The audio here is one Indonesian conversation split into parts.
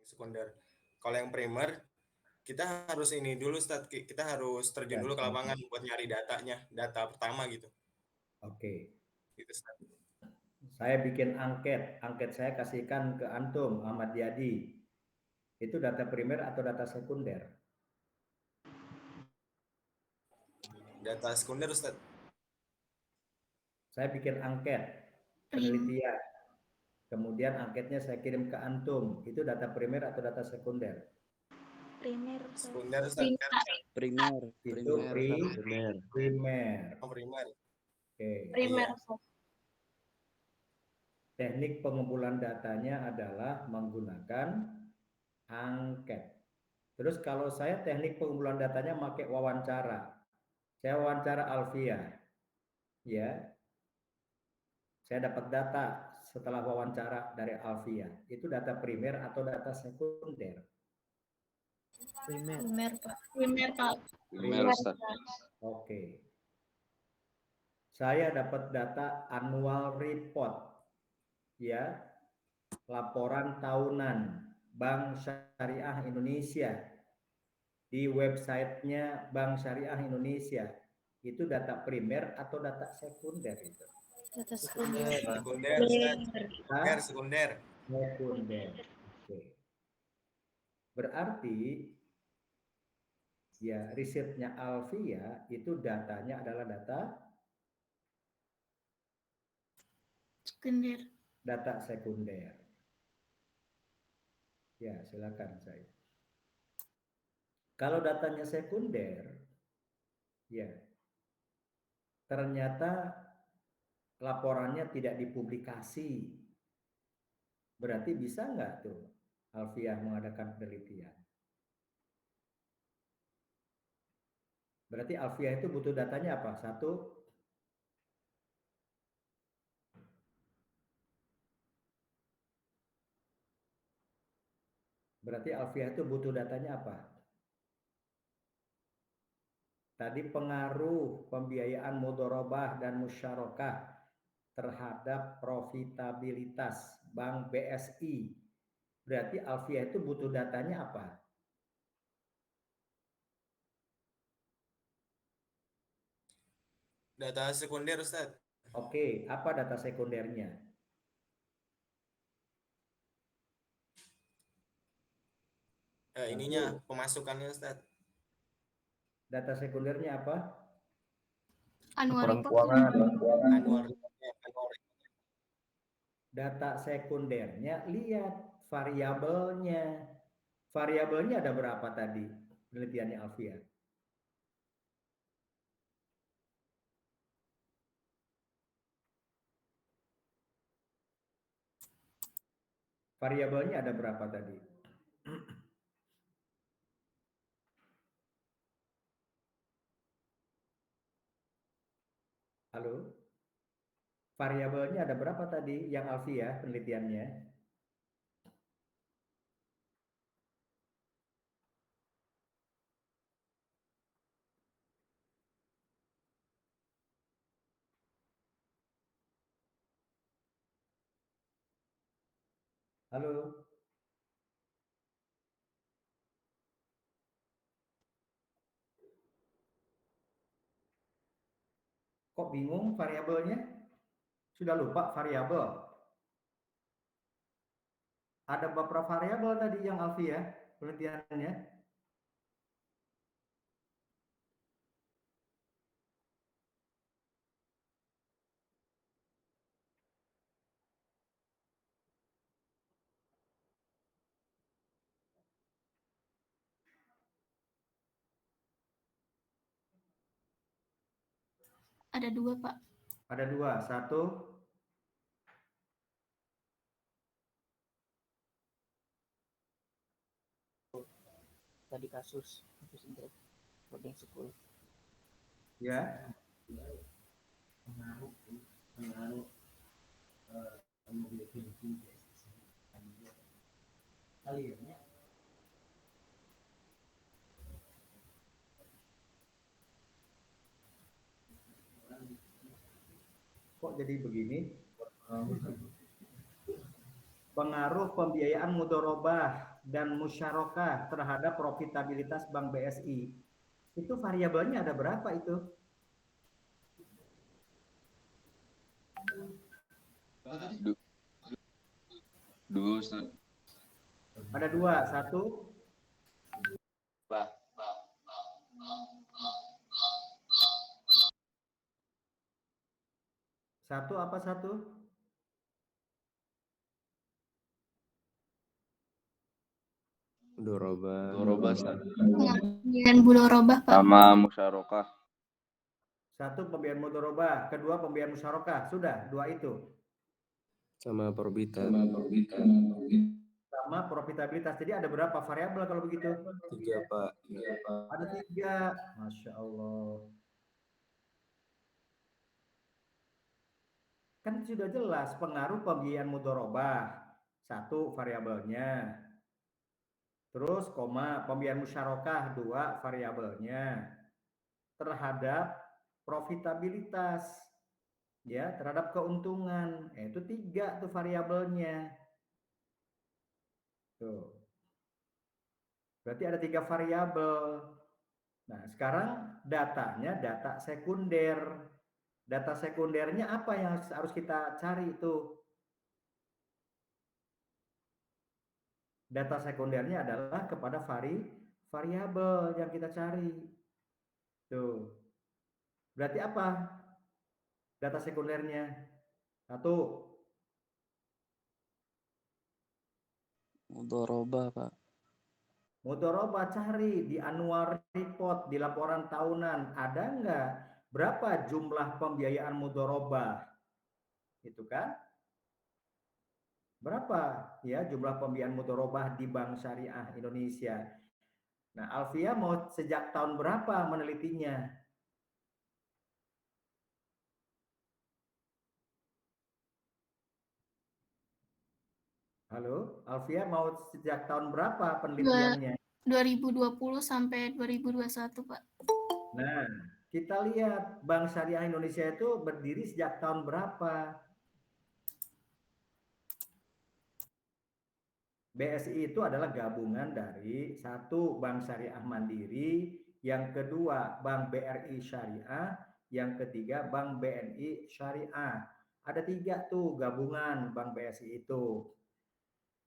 sekunder. Kalau yang primer kita harus ini dulu Ustaz, kita harus terjun dulu ke lapangan buat nyari datanya, data pertama gitu. Oke. Gitu Ustaz. Saya bikin angket saya kasihkan ke antum Ahmad Yadi. Itu data primer atau data sekunder? Data sekunder Ustaz. Saya bikin angket penelitian. Kemudian angketnya saya kirim ke antum. Itu data primer atau data sekunder? Primer. Sekunder Ustaz. Primer. Itu primer. Oh, primer. Oke. Primer. Teknik pengumpulan datanya adalah menggunakan angket. Terus kalau saya teknik pengumpulan datanya pakai wawancara. Saya wawancara Alfia. Ya. Saya dapat data setelah wawancara dari Alfia. Itu data primer atau data sekunder? Primer, Pak. Primer, Pak. Primer, Ustaz. Oke. Saya dapat data annual report. Ya. Laporan tahunan Bank Syariah Indonesia di websitenya Bank Syariah Indonesia. Itu data primer atau data sekunder itu? Data sekunder. Sekunder. Sekunder. Oke. Berarti ya risetnya Alfia itu datanya adalah data sekunder. Data sekunder. Ya, silakan saya. Kalau datanya sekunder, ya ternyata laporannya tidak dipublikasi. Berarti bisa nggak tuh Alfia mengadakan penelitian? Berarti Alfia itu butuh datanya apa? Satu, berarti Alfia itu butuh datanya apa? Tadi pengaruh pembiayaan mudharabah dan musyarakah terhadap profitabilitas Bank BSI. Berarti Alfia itu butuh datanya apa? Data sekunder Ustaz. Oke, apa data sekundernya? Ininya pemasukannya Ustaz. Data sekundernya apa? Annual keuangan. Annual. Data sekundernya lihat variabelnya. Variabelnya ada berapa tadi penelitiannya Alfia? Variabelnya ada berapa tadi? Halo? Variabelnya ada berapa tadi yang Alfia penelitiannya? Halo? Kok bingung variabelnya? Sudah lupa variabel? Ada beberapa variabel tadi yang Alfia penelitiannya. Ada dua, Pak. Ada dua. Satu, tadi kasus indeks voting school ya. pengaruh alirnya Kok jadi begini? pengaruh pembiayaan mudorobah dan musyarakah terhadap profitabilitas Bank BSI. Itu variabelnya ada berapa itu? Dua, Ustaz. Ada dua. Satu, satu apa satu? Mudorobah. Ustaz. Pembiayaan mudorobah, Pak. Sama musyarakah. Satu pembiayaan mudorobah, kedua pembiayaan musyarakah. Sudah, dua itu. Sama perbitan. Sama profitabilitas. Jadi ada berapa variabel kalau begitu? 3, Pak. Ada 3. Masya Allah. Kan sudah jelas pengaruh pembiayaan mudorobah. Satu variabelnya. Terus pembiayaan musyarakah 2 variabelnya. Terhadap profitabilitas. Ya, terhadap keuntungan. Itu 3 tuh variabelnya. Tuh. Berarti ada 3 variabel. Nah, sekarang datanya data sekunder. Data sekundernya apa yang harus kita cari itu? Data sekundernya adalah kepada variabel yang kita cari. Tuh. Berarti apa? Data sekundernya. Satu, Mudorobah, Pak. mudorobah cari di annual report, di laporan tahunan. Ada nggak? Berapa jumlah pembiayaan mudorobah? Itu kan? Berapa ya jumlah pembiayaan mudorobah di Bank Syariah Indonesia? Nah, Alfia mau sejak tahun berapa menelitinya? Halo, Alfia mau sejak tahun berapa penelitiannya? 2020 sampai 2021, Pak. Nah, kita lihat Bank Syariah Indonesia itu berdiri sejak tahun berapa? BSI itu adalah gabungan dari satu Bank Syariah Mandiri, yang kedua Bank BRI Syariah, yang ketiga Bank BNI Syariah. Ada 3 tuh gabungan Bank BSI itu.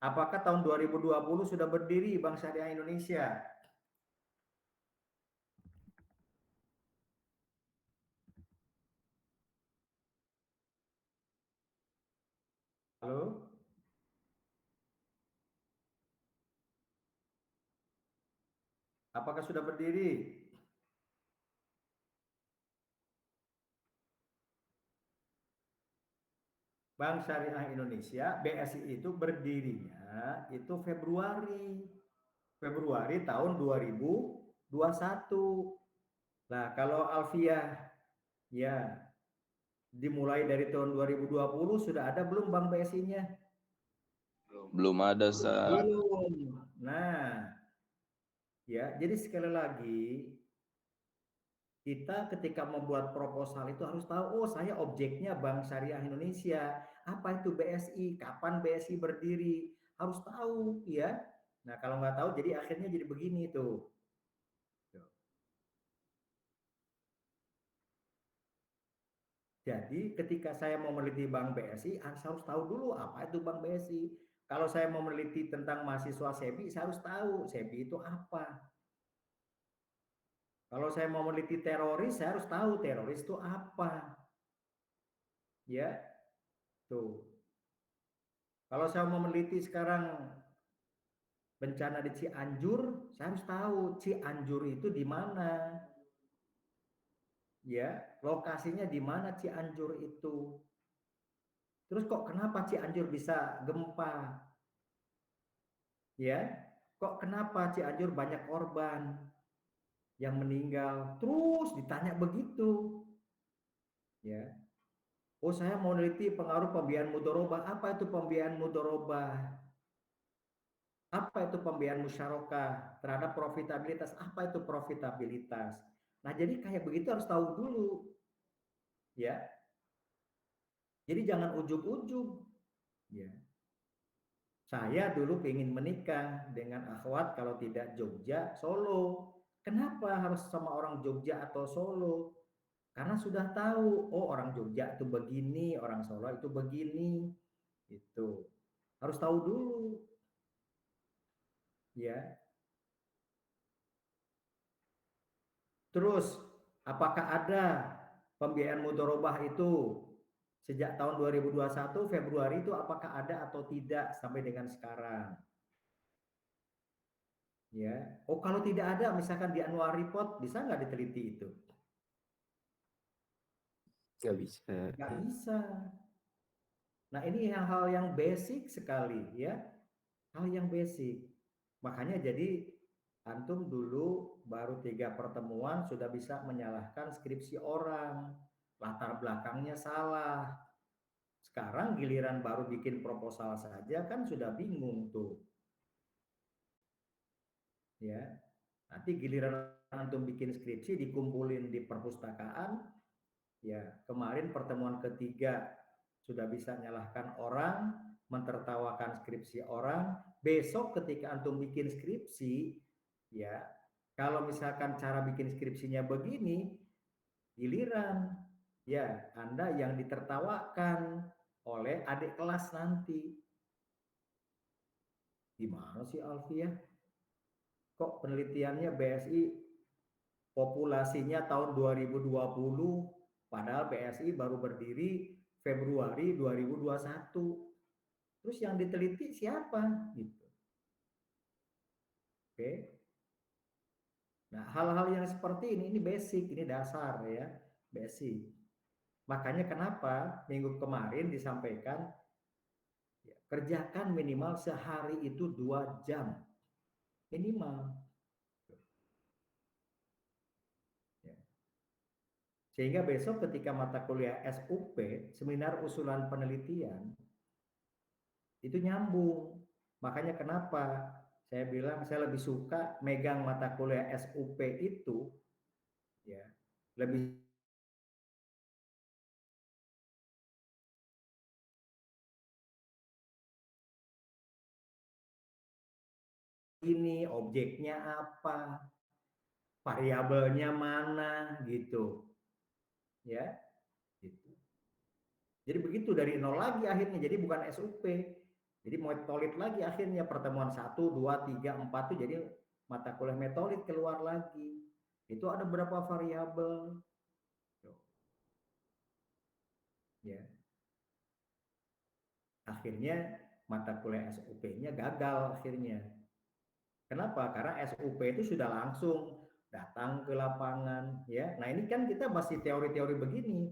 Apakah tahun 2020 sudah berdiri Bank Syariah Indonesia? Halo? Apakah sudah berdiri? Bank Syariah Indonesia, BSI itu berdirinya itu Februari tahun 2021. Nah, kalau Alfiah ya dimulai dari tahun 2020 sudah ada belum Bank BSI-nya? Belum ada, Ustaz. Belum. Nah, ya, jadi sekali lagi kita ketika membuat proposal itu harus tahu, oh saya objeknya Bank Syariah Indonesia. Apa itu BSI? Kapan BSI berdiri? Harus tahu, ya. Nah, kalau nggak tahu, jadi akhirnya jadi begini tuh. Jadi ketika saya mau meneliti Bank BSI, harus tahu dulu apa itu Bank BSI. Kalau saya mau meneliti tentang mahasiswa SEBI, saya harus tahu SEBI itu apa. Kalau saya mau meneliti teroris, saya harus tahu teroris itu apa. Ya, tuh. Kalau saya mau meneliti sekarang bencana di Cianjur, saya harus tahu Cianjur itu di mana. Ya, lokasinya di mana Cianjur itu. Terus kok kenapa Cianjur bisa gempa? Ya, kok kenapa Cianjur banyak korban yang meninggal? Terus ditanya begitu. Ya. Oh, saya mau meneliti pengaruh pembiayaan mudorobah. Apa itu pembiayaan mudorobah? Apa itu pembiayaan musyarakah terhadap profitabilitas? Apa itu profitabilitas? Nah, jadi kayak begitu harus tahu dulu. Ya. Jadi jangan ujug-ujug. Ya. Saya dulu ingin menikah dengan akhwat, kalau tidak Jogja, Solo. Kenapa harus sama orang Jogja atau Solo? Karena sudah tahu, oh orang Jogja itu begini, orang Solo itu begini. Itu harus tahu dulu, ya. Terus, apakah ada pembiayaan mudharabah itu sejak tahun 2021 Februari itu apakah ada atau tidak sampai dengan sekarang? Ya. Oh, kalau tidak ada, misalkan di annual report, bisa nggak diteliti itu? Nggak bisa. Nggak bisa. Nah, ini hal-hal yang basic sekali, ya. Hal yang basic. Makanya jadi antum dulu baru 3 pertemuan sudah bisa menyalahkan skripsi orang, latar belakangnya salah. Sekarang giliran baru bikin proposal saja kan sudah bingung tuh. Ya. Nanti giliran antum bikin skripsi dikumpulin di perpustakaan, ya, kemarin pertemuan ketiga sudah bisa nyalahkan orang, mentertawakan skripsi orang. Besok ketika antum bikin skripsi, ya, kalau misalkan cara bikin skripsinya begini, giliran ya Anda yang ditertawakan oleh adik kelas nanti. Gimana sih Alfiah? Kok penelitiannya BSI populasinya tahun 2020, padahal BSI baru berdiri Februari 2021. Terus yang diteliti siapa? Gitu. Oke. Nah, hal-hal yang seperti ini basic, ini dasar ya, basic. Makanya kenapa minggu kemarin disampaikan ya, kerjakan minimal sehari itu 2 jam minimal. Ya. Sehingga besok ketika mata kuliah SUP, seminar usulan penelitian, itu nyambung. Makanya kenapa saya bilang saya lebih suka megang mata kuliah SUP itu, ya, lebih ini objeknya apa, variabelnya mana, gitu, ya, gitu. Jadi begitu dari nol lagi akhirnya, jadi bukan SUP, jadi metolit lagi akhirnya pertemuan 1, 2, 3, 4 tuh jadi mata kuliah metolit keluar lagi. Itu ada berapa variabel, ya. Akhirnya mata kuliah SUP-nya gagal akhirnya. Kenapa? Karena SUP itu sudah langsung datang ke lapangan, ya. Nah, ini kan kita masih teori-teori begini.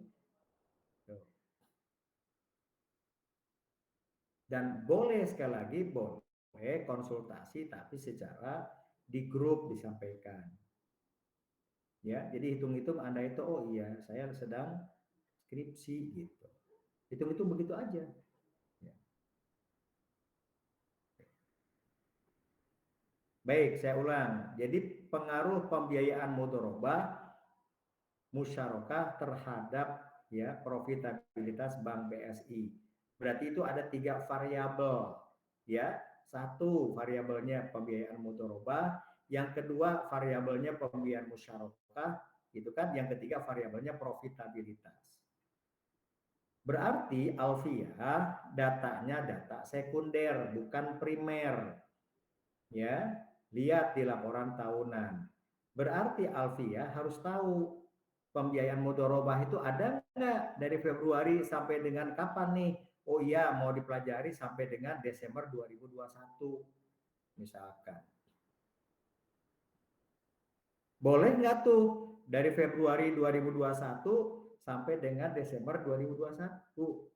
Dan boleh sekali lagi boleh konsultasi tapi secara di grup disampaikan. Ya, jadi hitung-hitung Anda itu oh iya, saya sedang skripsi gitu. Hitung-hitung begitu aja. Ya. Baik, saya ulang. Jadi pengaruh pembiayaan mudharabah musyarakah terhadap ya profitabilitas Bank BSI. Berarti itu ada 3 variabel, ya. 1 variabelnya pembiayaan mudharabah, yang kedua variabelnya pembiayaan musyarakah, itu kan, yang ketiga variabelnya profitabilitas. Berarti Alfiah datanya data sekunder bukan primer. Ya, lihat di laporan tahunan. Berarti Alfiah harus tahu pembiayaan mudharabah itu ada nggak dari Februari sampai dengan kapan nih? Oh iya, mau dipelajari sampai dengan Desember 2021 misalkan. Boleh nggak tuh dari Februari 2021 sampai dengan Desember 2021?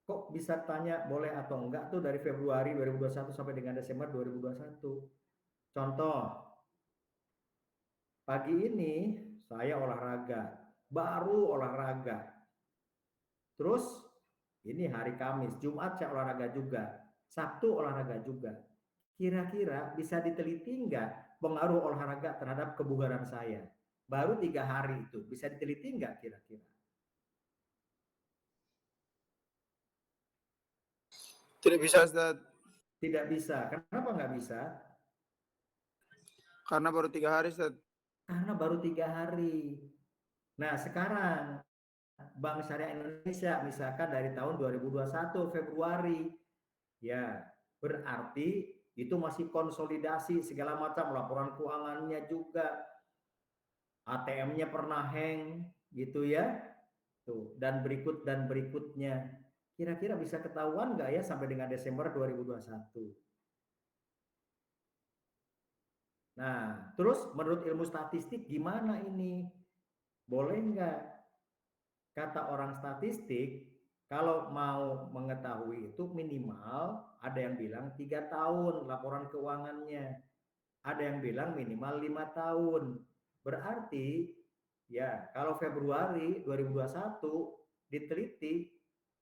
Kok bisa tanya boleh atau enggak tuh dari Februari 2021 sampai dengan Desember 2021? Contoh, pagi ini saya olahraga, baru olahraga. Terus ini hari Kamis, Jumat saya olahraga juga, Sabtu olahraga juga. Kira-kira bisa diteliti nggak pengaruh olahraga terhadap kebugaran saya? Baru 3 hari itu, bisa diteliti nggak kira-kira? Tidak bisa, Ustaz. Tidak bisa. Kenapa nggak bisa? Karena baru 3 hari, Ustaz. Karena baru 3 hari. Nah, sekarang Bank Syariah Indonesia misalkan dari tahun 2021 Februari, ya berarti itu masih konsolidasi segala macam, laporan keuangannya juga, ATM-nya pernah hang gitu ya. Tuh, dan berikutnya. Kira-kira bisa ketahuan nggak ya sampai dengan Desember 2021? Nah, terus menurut ilmu statistik gimana ini? Boleh nggak? Kata orang statistik, kalau mau mengetahui itu minimal ada yang bilang 3 tahun laporan keuangannya. Ada yang bilang minimal 5 tahun. Berarti ya kalau Februari 2021 diteliti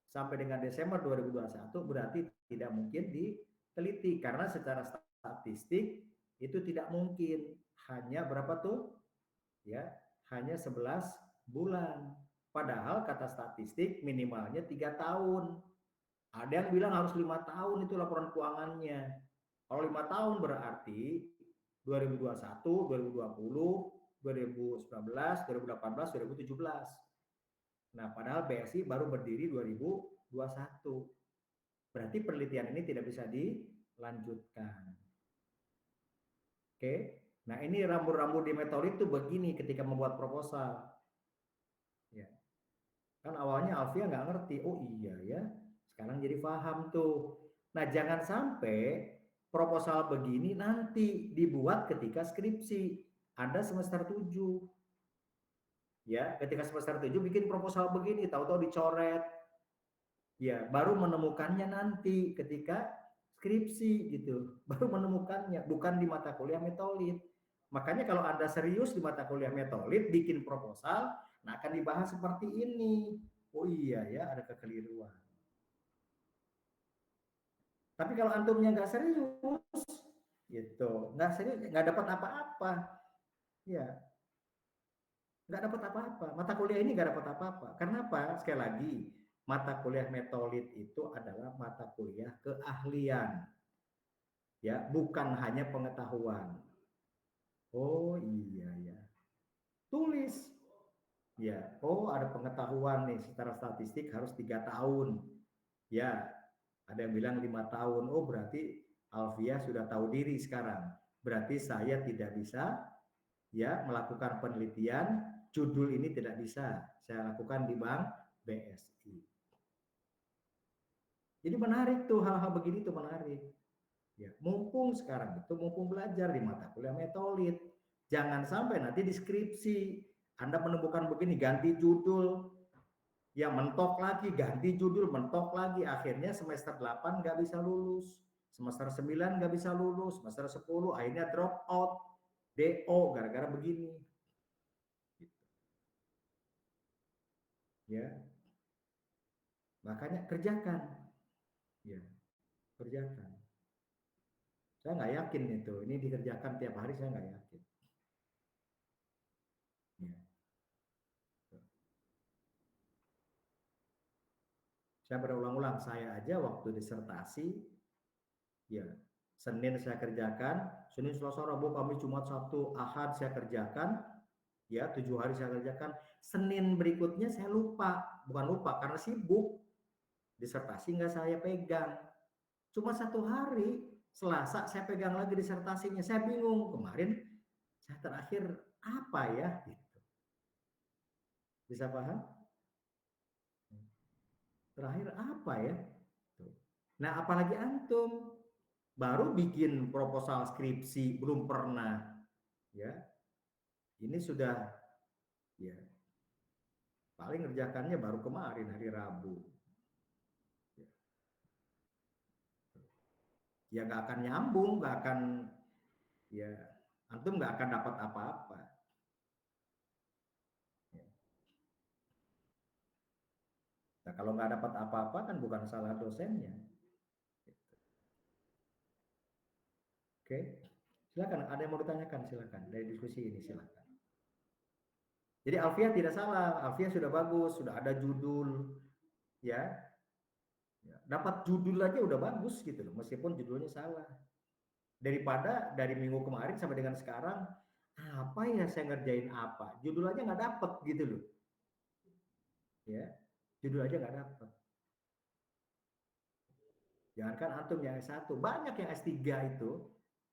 sampai dengan Desember 2021 berarti tidak mungkin diteliti karena secara statistik itu tidak mungkin. Hanya berapa tuh? Ya, hanya 11 bulan. Padahal kata statistik minimalnya 3 tahun. Ada yang bilang harus 5 tahun itu laporan keuangannya. Kalau 5 tahun berarti 2021, 2020, 2019, 2018, 2017. Nah, padahal BSI baru berdiri 2021. Berarti penelitian ini tidak bisa dilanjutkan. Oke. Nah, ini rambu-rambu di metode itu begini ketika membuat proposal. Ya. Kan awalnya Alfia nggak ngerti. Oh iya ya, sekarang jadi paham tuh. Nah, jangan sampai proposal begini nanti dibuat ketika skripsi. Anda semester 7. Ya, ketika semester 7 bikin proposal begini, tahu-tahu dicoret. Ya, baru menemukannya nanti ketika skripsi gitu. Baru menemukannya, bukan di mata kuliah metodologi. Makanya kalau Anda serius di mata kuliah metodologi, bikin proposal, nah akan dibahas seperti ini. Oh iya ya, ada kekeliruan. Tapi kalau antumnya nggak serius, gitu, nggak serius, nggak dapat apa-apa, ya, nggak dapat apa-apa. Mata kuliah ini nggak dapat apa-apa. Kenapa? Sekali lagi, mata kuliah metodologi itu adalah mata kuliah keahlian, ya, bukan hanya pengetahuan. Oh iya ya, tulis. Ya, oh ada pengetahuan nih secara statistik harus 3 tahun. Ya, ada yang bilang 5 tahun. Oh berarti Alfia sudah tahu diri sekarang. Berarti saya tidak bisa ya melakukan penelitian, judul ini tidak bisa saya lakukan di Bank BSI. Jadi menarik tuh hal-hal begini tuh menarik. Ya, mumpung sekarang itu mumpung belajar di mata kuliah metodologi. Jangan sampai nanti di skripsi Anda menemukan begini, ganti judul, ya mentok lagi, ganti judul, mentok lagi, akhirnya semester 8 nggak bisa lulus, semester 9 nggak bisa lulus, semester 10 akhirnya drop out, DO gara-gara begini. Ya, makanya kerjakan, ya kerjakan. Saya nggak yakin itu, ini dikerjakan tiap hari saya nggak yakin. Ya. Saya berulang-ulang, saya aja waktu disertasi, ya Senin saya kerjakan, Senin, Selasa, Rabu, Kamis, Jumat, Sabtu, Ahad saya kerjakan, ya 7 hari saya kerjakan. Senin berikutnya saya lupa, bukan lupa karena sibuk, disertasi nggak saya pegang. Cuma 1 hari, Selasa saya pegang lagi disertasinya, saya bingung kemarin saya terakhir apa ya? Gitu. Bisa paham? Terakhir apa ya? Nah, apalagi antum baru bikin proposal skripsi belum pernah, ya. Ini sudah, ya. Paling ngerjakannya baru kemarin hari Rabu. Ya nggak akan nyambung, nggak akan, ya antum nggak akan dapat apa-apa. Nah, kalau nggak dapat apa-apa kan bukan salah dosennya. Oke, silakan. Ada yang mau ditanyakan? Silakan. Dari diskusi ini silakan. Jadi Alfia tidak salah. Alfia sudah bagus, sudah ada judul, ya. Ya, dapat judul aja udah bagus gitu loh, meskipun judulnya salah. Daripada dari minggu kemarin sampai dengan sekarang, apa ya saya ngerjain apa? Judul aja nggak dapet gitu loh. Ya, judul aja nggak dapet. Jangankan antum yang S1, banyak yang S3 itu,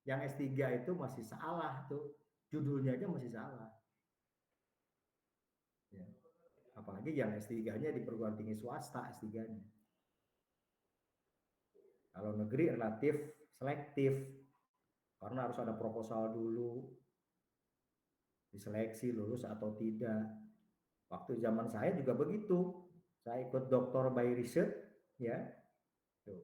yang S3 itu masih salah tuh, judulnya aja masih salah. Ya. Apalagi yang S3-nya di perguruan tinggi swasta S3-nya. Kalau negeri relatif selektif, karena harus ada proposal dulu, diseleksi lulus atau tidak. Waktu zaman saya juga begitu. Saya ikut doktor by research, ya. Tuh.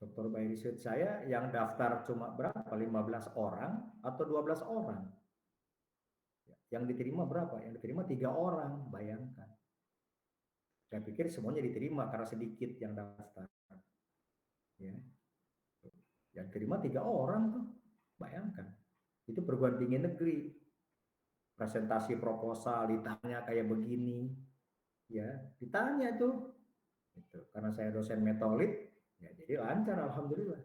Doktor by research saya yang daftar cuma berapa? 15 orang atau 12 orang. Yang diterima berapa? Yang diterima 3 orang, bayangkan. Saya pikir semuanya diterima karena sedikit yang daftar. Ya. Yang terima 3 orang tuh, bayangkan. Itu perguruan tinggi negeri. Presentasi proposal ditanya kayak begini, ya ditanya tuh. Itu karena saya dosen metodologi, ya jadi lancar alhamdulillah.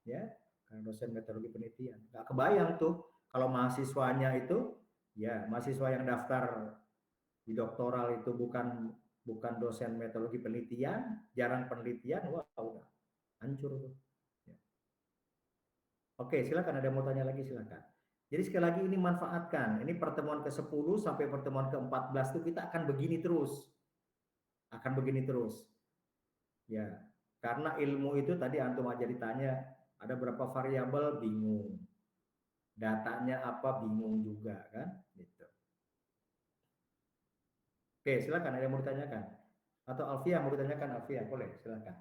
Ya, karena dosen metodologi penelitian. Nggak kebayang tuh kalau mahasiswanya itu, ya mahasiswa yang daftar di doktoral itu bukan dosen metodologi penelitian, jarang penelitian, wah udah hancur tuh. Ya. Oke, silakan, ada yang mau tanya lagi silakan. Jadi sekali lagi ini manfaatkan. Ini pertemuan ke-10 sampai pertemuan ke-14 itu kita akan begini terus. Akan begini terus. Ya, karena ilmu itu tadi antum aja ditanya, ada berapa variabel bingung. Datanya apa bingung juga kan? Gitu. Oke, silakan, ada yang mau ditanyakan? Atau Alfia mau ditanyakan? Alfia, boleh, silakan.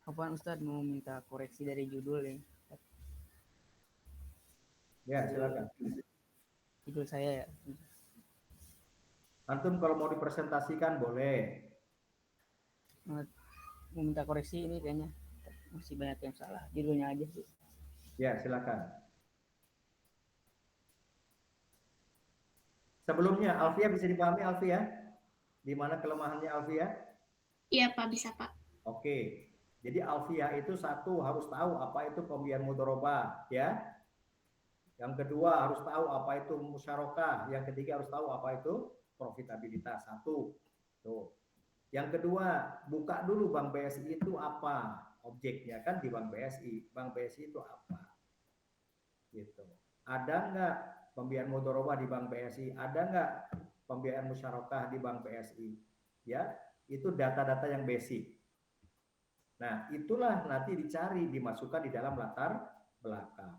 Apaan Ustadz mau minta koreksi dari judul nih? Ya, silakan. Judul saya ya. Antum kalau mau dipresentasikan boleh. Mau minta koreksi ini kayaknya masih banyak yang salah. Judulnya aja sih. Ya, silakan. Sebelumnya, Alfia bisa dipahami Alfia? Di mana kelemahannya Alfia? Iya Pak, bisa Pak. Oke. Jadi Alfia itu satu harus tahu apa itu pembiayaan mudharabah, ya. Yang kedua harus tahu apa itu musyarakah, yang ketiga harus tahu apa itu profitabilitas. Satu. Tuh. Yang kedua, buka dulu Bank BSI itu apa? Objeknya kan di Bank BSI. Bank BSI itu apa? Gitu. Ada nggak pembiayaan mudharabah di Bank BSI? Ada nggak pembiayaan musyarakah di Bank BSI? Ya, itu data-data yang basic. Nah, itulah nanti dicari, dimasukkan di dalam latar belakang.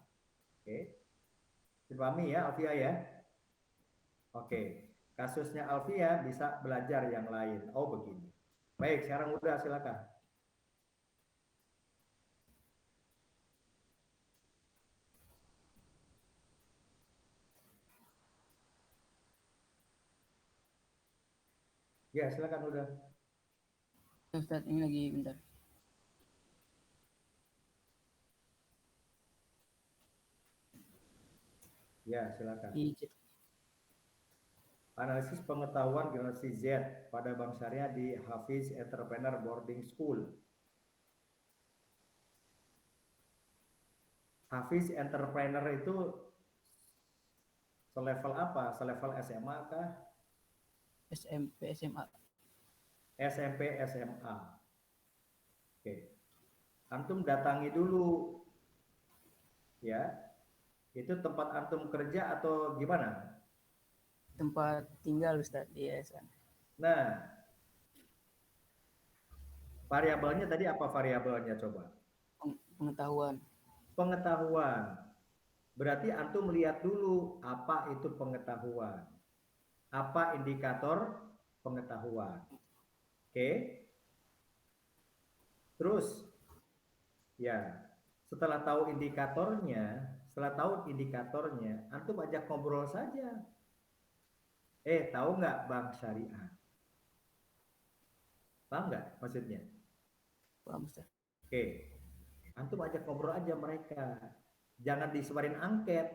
Oke. Dipahami ya, Alfia ya? Oke. Kasusnya Alfia bisa belajar yang lain. Oh, begini. Baik, sekarang udah silakan. Ya, silakan udah. Ustadz ini lagi bentar. Ya, silakan. Di Analisis pengetahuan generasi Z pada Bank Syariah di Hafiz Entrepreneur Boarding School. Hafiz Entrepreneur itu selevel apa? Selevel SMA kah? SMP SMA. SMP SMA. Oke. Antum datangi dulu. Ya. Itu tempat antum kerja atau gimana? Tempat tinggal Ustadz di yayasan. Nah, variabelnya tadi apa variabelnya coba? Pengetahuan. Pengetahuan. Berarti antum lihat dulu apa itu pengetahuan. Apa indikator pengetahuan. Oke. Terus ya, setelah tahu indikatornya, antum ajak ngobrol saja. Tahu nggak Bank Syariah? Paham nggak maksudnya? Paham Ustadz. Oke. Antum ajak ngobrol aja mereka. jangan disebarin angket.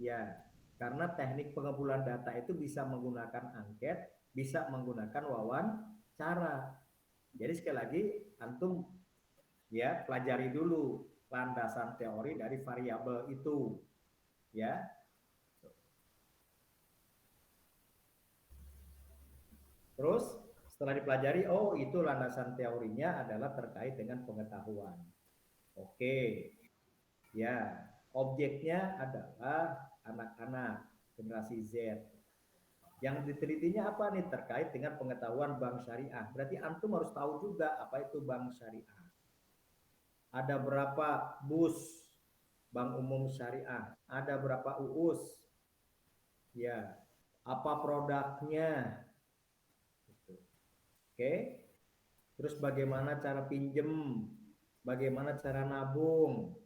Ya, karena teknik pengumpulan data itu bisa menggunakan angket, bisa menggunakan wawancara. Jadi sekali lagi antum ya pelajari dulu landasan teori dari variabel itu. Ya. Terus setelah dipelajari, oh itu landasan teorinya adalah terkait dengan pengetahuan. Oke. Ya, objeknya adalah anak-anak generasi Z. Yang ditelitinya apa nih terkait dengan pengetahuan bank syariah. Berarti antum harus tahu juga apa itu bank syariah. Ada berapa BUS, bank umum syariah, ada berapa UUS. Ya, apa produknya? Gitu. Oke. Terus bagaimana cara pinjem? Bagaimana cara nabung?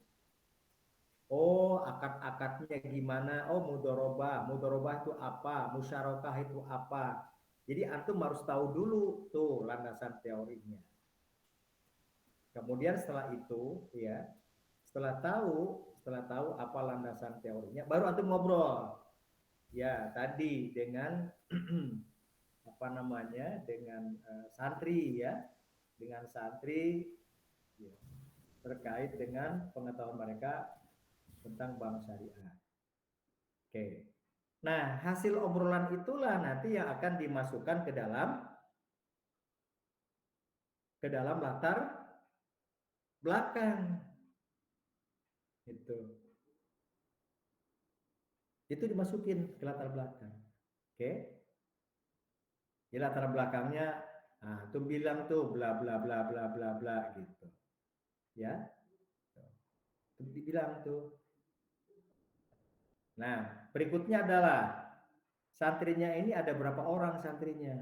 Oh, akad-akadnya gimana? Oh, mudorobah. Mudorobah itu apa? Musyarakah itu apa? Jadi antum harus tahu dulu tuh landasan teorinya. Kemudian setelah itu, ya, setelah tahu apa landasan teorinya, baru antum ngobrol. Ya, tadi dengan apa namanya? Dengan santri ya. Dengan santri ya, terkait dengan pengetahuan mereka tentang bank syariah. Oke. Nah, hasil obrolan itulah nanti yang akan dimasukkan ke dalam latar belakang. Itu dimasukin ke latar belakang. Oke. Di latar belakangnya, nah, tuh bilang tuh bla bla bla bla bla bla gitu. Ya. Tuh dibilang tuh. Nah, berikutnya adalah santrinya ini ada berapa orang santrinya?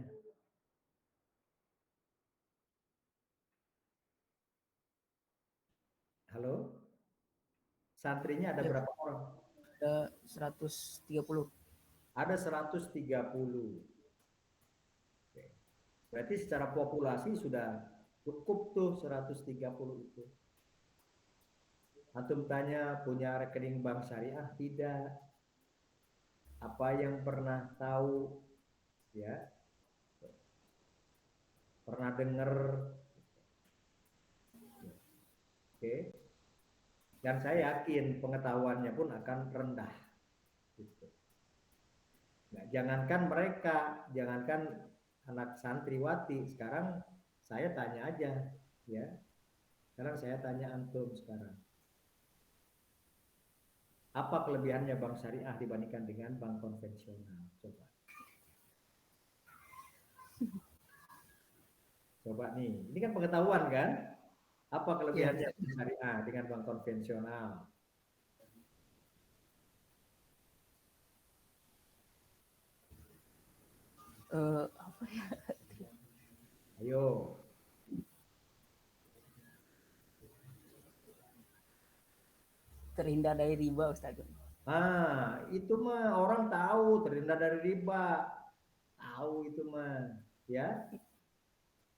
Halo? Santrinya ada berapa orang? Ada 130. Ada 130. Oke. Berarti secara populasi sudah cukup tuh 130 itu. Antum tanya punya rekening bank syariah? Tidak. Apa yang pernah tahu? Ya. Pernah dengar? Oke. Dan saya yakin pengetahuannya pun akan rendah. Gitu. Nah, jangankan mereka, jangankan anak santriwati, sekarang saya tanya aja, ya. Sekarang saya tanya antum sekarang. Apa kelebihannya bank syariah dibandingkan dengan bank konvensional? Coba. Coba nih, ini kan pengetahuan kan? Apa kelebihannya bank syariah dengan bank konvensional? Apa ya? Ayo. Terhindar dari riba, Ustaz. Ah, itu mah orang tahu terhindar dari riba. Tahu itu mah, ya.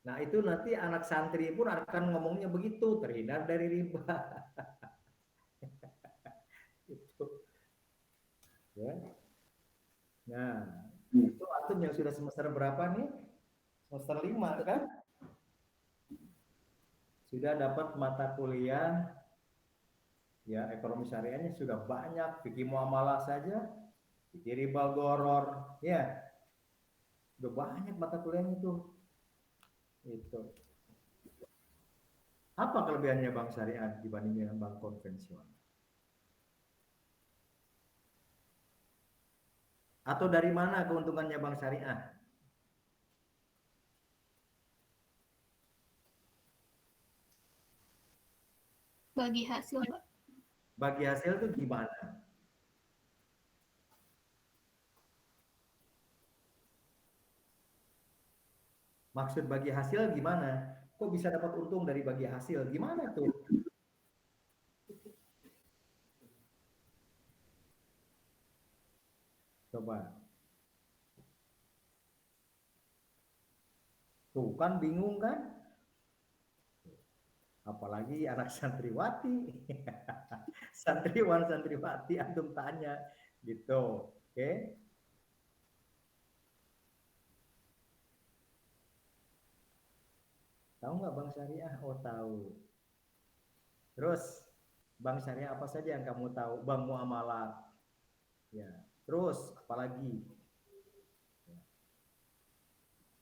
Nah, itu nanti anak santri pun akan ngomongnya begitu, terhindar dari riba. Itu. Ya. Nah, itu antum yang sudah semester berapa nih? Semester 5 kan? Sudah dapat mata kuliah ya ekonomi syariahnya sudah banyak, fikih muamalah saja, fikih riba goror, ya. Sudah banyak mata kuliahnya tuh. Itu. Apa kelebihannya bank syariah dibanding dengan bank konvensional? Atau dari mana keuntungannya bank syariah? Bagi hasil, Pak. Bagi hasil itu gimana? Maksud bagi hasil gimana? Kok bisa dapat untung dari bagi hasil? Gimana tuh? Coba. Tuh kan bingung kan? Apalagi anak santriwati. santriwan santriwati antum tanya gitu. Oke. Tahu nggak bank syariah? Oh tahu. Terus bank syariah apa saja yang kamu tahu? Bank muamalat. Ya. Terus apalagi? Ya.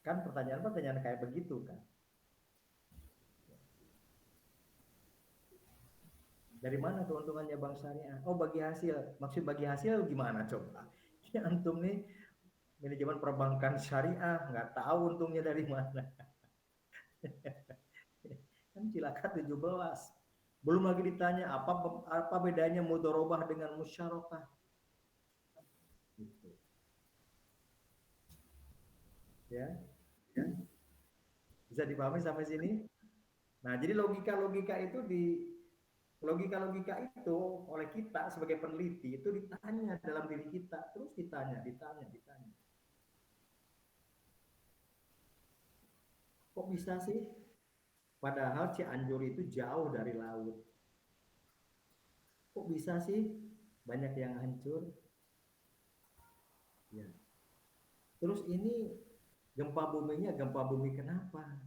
Kan pertanyaan-pertanyaan kayak begitu kan. Dari mana keuntungannya bank syariah? Oh bagi hasil. Maksud bagi hasil gimana coba? Ya, antum nih manajemen perbankan syariah nggak tahu untungnya dari mana. Kan cilaka 17. Belum lagi ditanya apa bedanya mudharabah dengan musyarakah. Gitu. Ya. Bisa dipahami sampai sini? Nah, jadi logika-logika itu oleh kita sebagai peneliti itu ditanya dalam diri kita, terus ditanya. Kok bisa sih? Padahal Cianjur itu jauh dari laut. Kok bisa sih banyak yang hancur? Ya. Terus ini gempa buminya gempa bumi kenapa?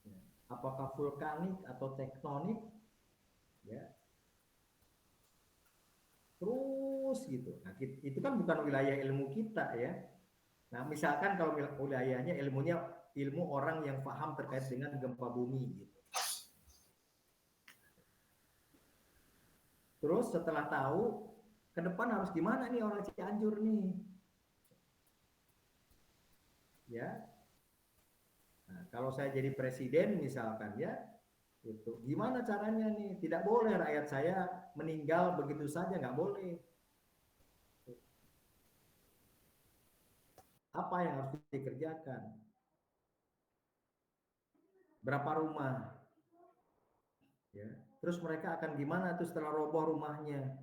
Ya. Apakah vulkanik atau tektonik? Ya. Terus gitu. Nah, itu kan bukan wilayah ilmu kita ya. Nah, misalkan kalau wilayahnya ilmu orang yang paham terkait dengan gempa bumi gitu. Terus setelah tahu ke depan harus gimana nih orang Cianjur nih? Ya. Nah, kalau saya jadi presiden misalkan ya, itu gimana caranya nih? Tidak boleh rakyat saya meninggal begitu saja, nggak boleh. Apa yang harus dikerjakan? Berapa rumah? Ya. Terus mereka akan gimana tuh setelah roboh rumahnya?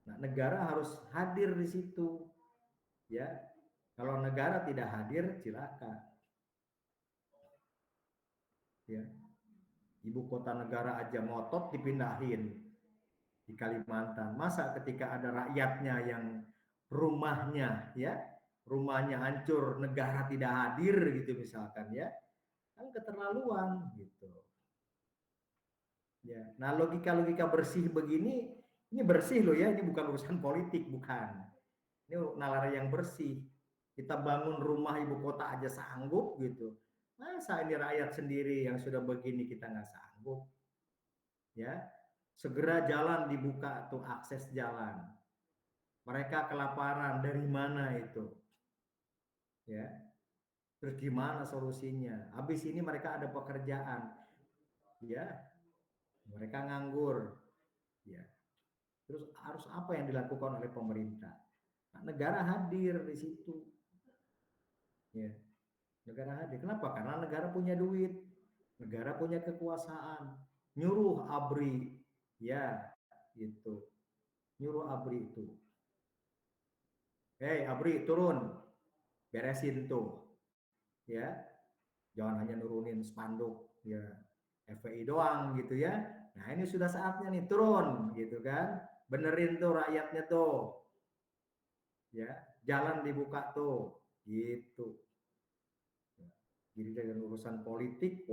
Nah, negara harus hadir di situ. Ya. Kalau negara tidak hadir, cilaka. Ya. Ibu kota negara aja ngotot dipindahin di Kalimantan. Masa ketika ada rakyatnya yang rumahnya hancur, negara tidak hadir gitu misalkan ya. Kan keterlaluan gitu. Ya. Nah, logika-logika bersih begini, ini bersih loh ya, ini bukan urusan politik, bukan. Ini nalar yang bersih. Kita bangun rumah ibu kota aja sanggup gitu. Masa ini rakyat sendiri yang sudah begini kita nggak sanggup? Ya, segera jalan dibuka tuh akses jalan. Mereka kelaparan dari mana itu? Ya, terus gimana solusinya? Habis ini mereka ada pekerjaan, ya, mereka nganggur, ya. Terus harus apa yang dilakukan oleh pemerintah? Nah, negara hadir di situ, ya. Negara hadir. Kenapa? Karena negara punya duit, negara punya kekuasaan. Nyuruh ABRI, ya, gitu. Nyuruh ABRI itu. Hei, ABRI turun, beresin tuh, ya. Jangan hanya nurunin spanduk, ya. FPI doang gitu ya. Nah, ini sudah saatnya nih turun, gitu kan. Benerin tuh rakyatnya tuh. Ya, jalan dibuka tuh, gitu. Jadi dengan urusan politik,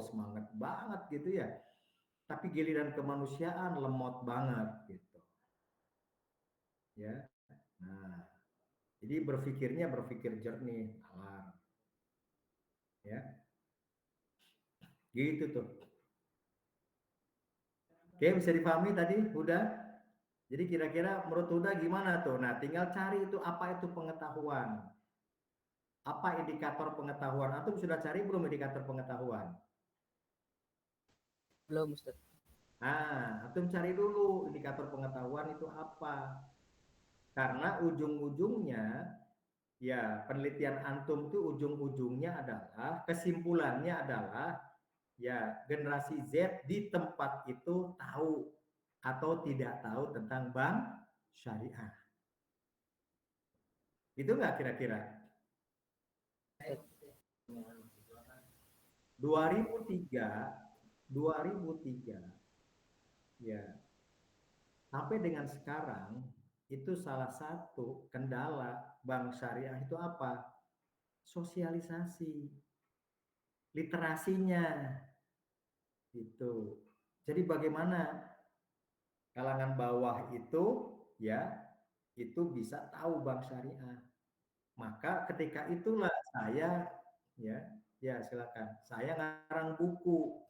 semangat banget gitu ya. Tapi giliran kemanusiaan lemot banget gitu. Ya. Nah, jadi berpikir jernih, nalar. Ya. Gitu tuh. Oke, bisa dipahami tadi? Udah? Jadi kira-kira menurut Huda gimana tuh? Nah, tinggal cari itu apa itu pengetahuan. Apa indikator pengetahuan? Antum sudah cari belum indikator pengetahuan? Belum, Ustaz. Nah, antum cari dulu indikator pengetahuan itu apa. Karena ujung-ujungnya, ya penelitian antum itu ujung-ujungnya adalah, kesimpulannya adalah, ya generasi Z di tempat itu tahu atau tidak tahu tentang bank syariah. Itu nggak kira-kira? 2003 ya, sampai dengan sekarang itu salah satu kendala bank syariah itu apa? Sosialisasi, literasinya itu. Jadi bagaimana kalangan bawah itu ya itu bisa tahu bank syariah. Maka ketika itulah saya ya silakan. Saya ngarang buku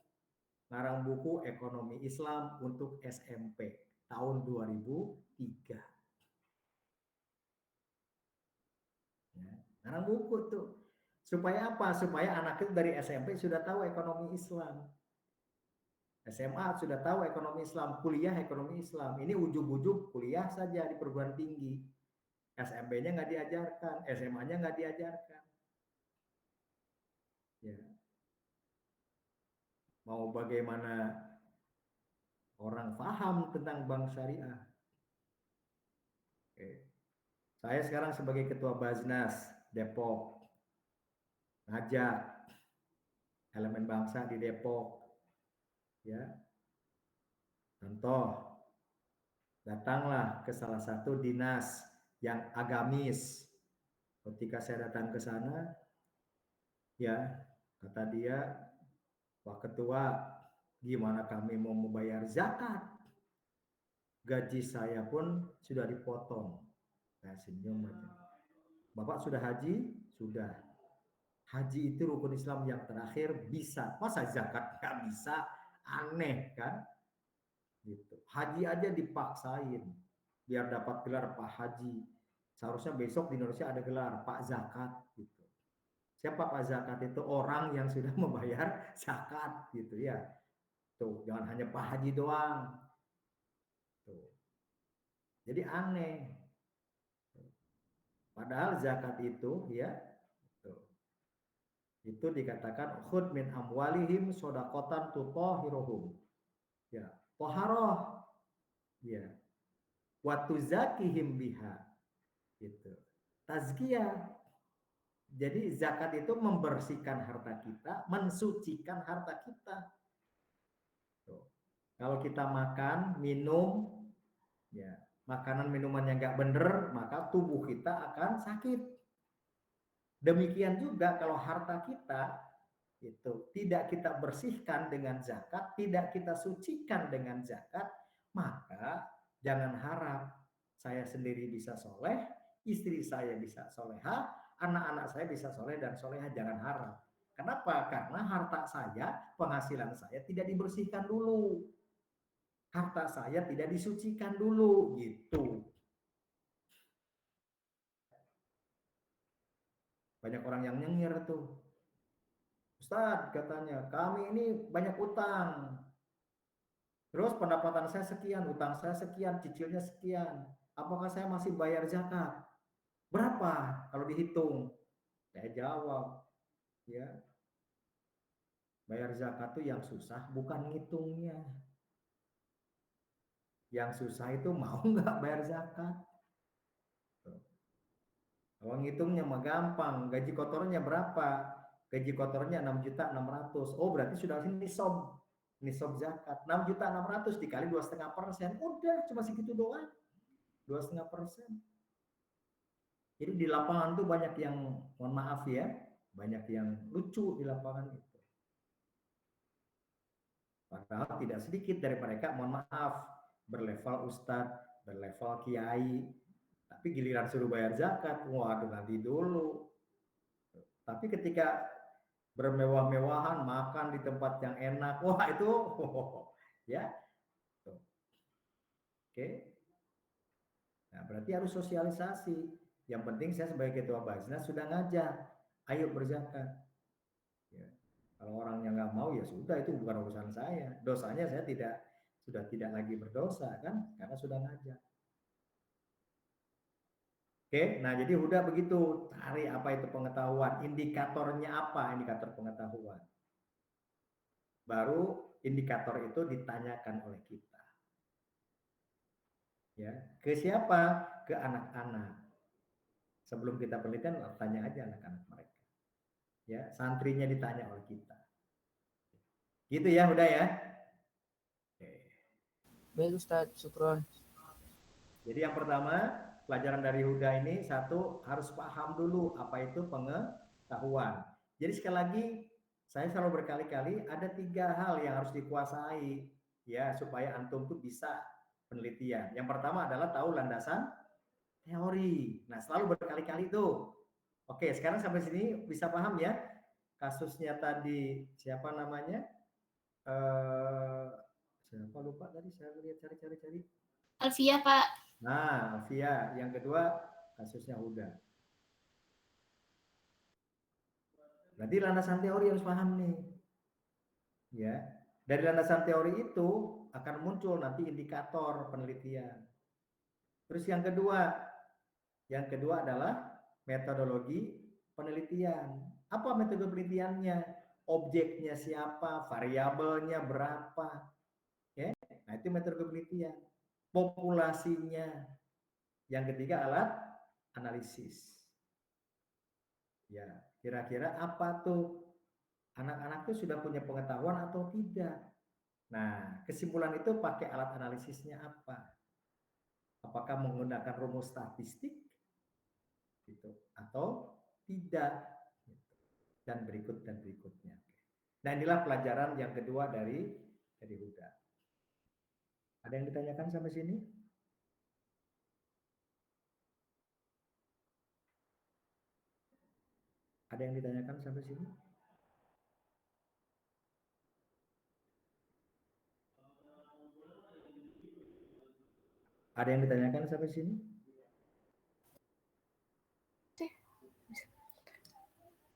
Ekonomi Islam untuk SMP tahun 2003. Ya, ngarang buku tuh. Supaya apa? Supaya anak itu dari SMP sudah tahu ekonomi Islam. SMA sudah tahu ekonomi Islam, kuliah ekonomi Islam. Ini ujug-ujug kuliah saja di perguruan tinggi. SMP-nya nggak diajarkan, SMA-nya nggak diajarkan. Ya. Mau bagaimana orang paham tentang bank syariah? Oke. Saya sekarang sebagai ketua Baznas Depok, ngajak elemen bangsa di Depok, ya. Contoh, datanglah ke salah satu dinas yang agamis. Ketika saya datang ke sana, ya, kata dia, Pak Ketua, gimana kami mau membayar zakat? Gaji saya pun sudah dipotong. Saya senyum aja. Bapak sudah haji? Sudah. Haji itu rukun Islam yang terakhir, bisa. Masa zakat nggak bisa? Aneh kan? Gitu. Haji aja dipaksain biar dapat gelar Pak Haji. Seharusnya besok di Indonesia ada gelar Pak Zakat gitu. Siapa Pak Zakat itu? Orang yang sudah membayar zakat gitu ya. Tuh, jangan hanya Pak Haji doang. Tuh. Jadi aneh. Padahal zakat itu ya tuh, itu dikatakan khud min amwalihim sodakotan tutahhiruhum. Ya, toharoh. Ya. Watu zakihim biha. Gitu. Tazkiyah. Jadi zakat itu membersihkan harta kita, mensucikan harta kita. Tuh. Kalau kita makan, minum, ya makanan minuman yang nggak bener, maka tubuh kita akan sakit. Demikian juga kalau harta kita itu tidak kita bersihkan dengan zakat, tidak kita sucikan dengan zakat, maka jangan harap saya sendiri bisa soleh, istri saya bisa soleha, anak-anak saya bisa soleh dan soleha, jangan harap. Kenapa? Karena harta saya, penghasilan saya tidak dibersihkan dulu. Harta saya tidak disucikan dulu, gitu. Banyak orang yang nyengir tuh. Ustadz katanya, kami ini banyak utang. Terus pendapatan saya sekian, utang saya sekian, cicilnya sekian. Apakah saya masih bayar zakat? Berapa kalau dihitung? Saya jawab, ya. Bayar zakat itu yang susah bukan ngitungnya. Yang susah itu mau nggak bayar zakat. Kalau ngitungnya mah gampang, gaji kotornya berapa? Gaji kotornya 6.600.000. Oh, berarti sudah nisob zakat. 6.600.000 dikali 2,5%. Udah cuma segitu doang. 2,5%. Jadi di lapangan tuh banyak yang, mohon maaf ya, banyak yang lucu di lapangan itu. Padahal tidak sedikit dari mereka, mohon maaf, berlevel ustadz, berlevel kiai, tapi giliran suruh bayar zakat, waduh nanti dulu. Tapi ketika bermewah-mewahan, makan di tempat yang enak, wah itu, ya. Oke. Nah, berarti harus sosialisasi. Yang penting saya sebagai ketua Baznas sudah ngajak, ayo berzakat. Ya. Kalau orangnya nggak mau ya sudah, itu bukan urusan saya. Dosanya saya sudah tidak lagi berdosa kan, karena sudah ngajak. Oke, nah jadi udah begitu, cari apa itu pengetahuan, indikatornya apa, indikator pengetahuan. Baru indikator itu ditanyakan oleh kita. Ya, ke siapa? Ke anak-anak. Sebelum kita penelitian, tanya aja anak-anak mereka. Ya, santrinya ditanya oleh kita. Gitu ya, udah ya. Oke. Baik Ustadz, syukron. Jadi yang pertama, pelajaran dari Huda ini satu harus paham dulu apa itu pengetahuan. Jadi sekali lagi saya selalu berkali-kali ada 3 hal yang harus dikuasai ya supaya antum tuh bisa penelitian. Yang pertama adalah tahu landasan teori. Nah, selalu berkali-kali tuh. Oke, sekarang sampai sini bisa paham ya? Kasusnya tadi siapa namanya? Siapa lupa tadi saya lihat cari. Alfia, Pak. Nah, Alfia. Yang kedua kasusnya Huda. Berarti landasan teori harus paham nih. Ya. Dari landasan teori itu akan muncul nanti indikator penelitian. Terus yang kedua adalah metodologi penelitian. Apa metode penelitiannya? Objeknya siapa? Variabelnya berapa? Ya. Nah, itu metode penelitian. Populasinya. Yang ketiga alat analisis. Ya, kira-kira apa tuh? Anak-anak tuh sudah punya pengetahuan atau tidak? Nah, kesimpulan itu pakai alat analisisnya apa? Apakah menggunakan rumus statistik gitu atau tidak? Dan berikutnya. Nah, inilah pelajaran yang kedua dari Huda. Ada yang ditanyakan sampai sini? Ada yang ditanyakan sampai sini? Ada yang ditanyakan sampai sini?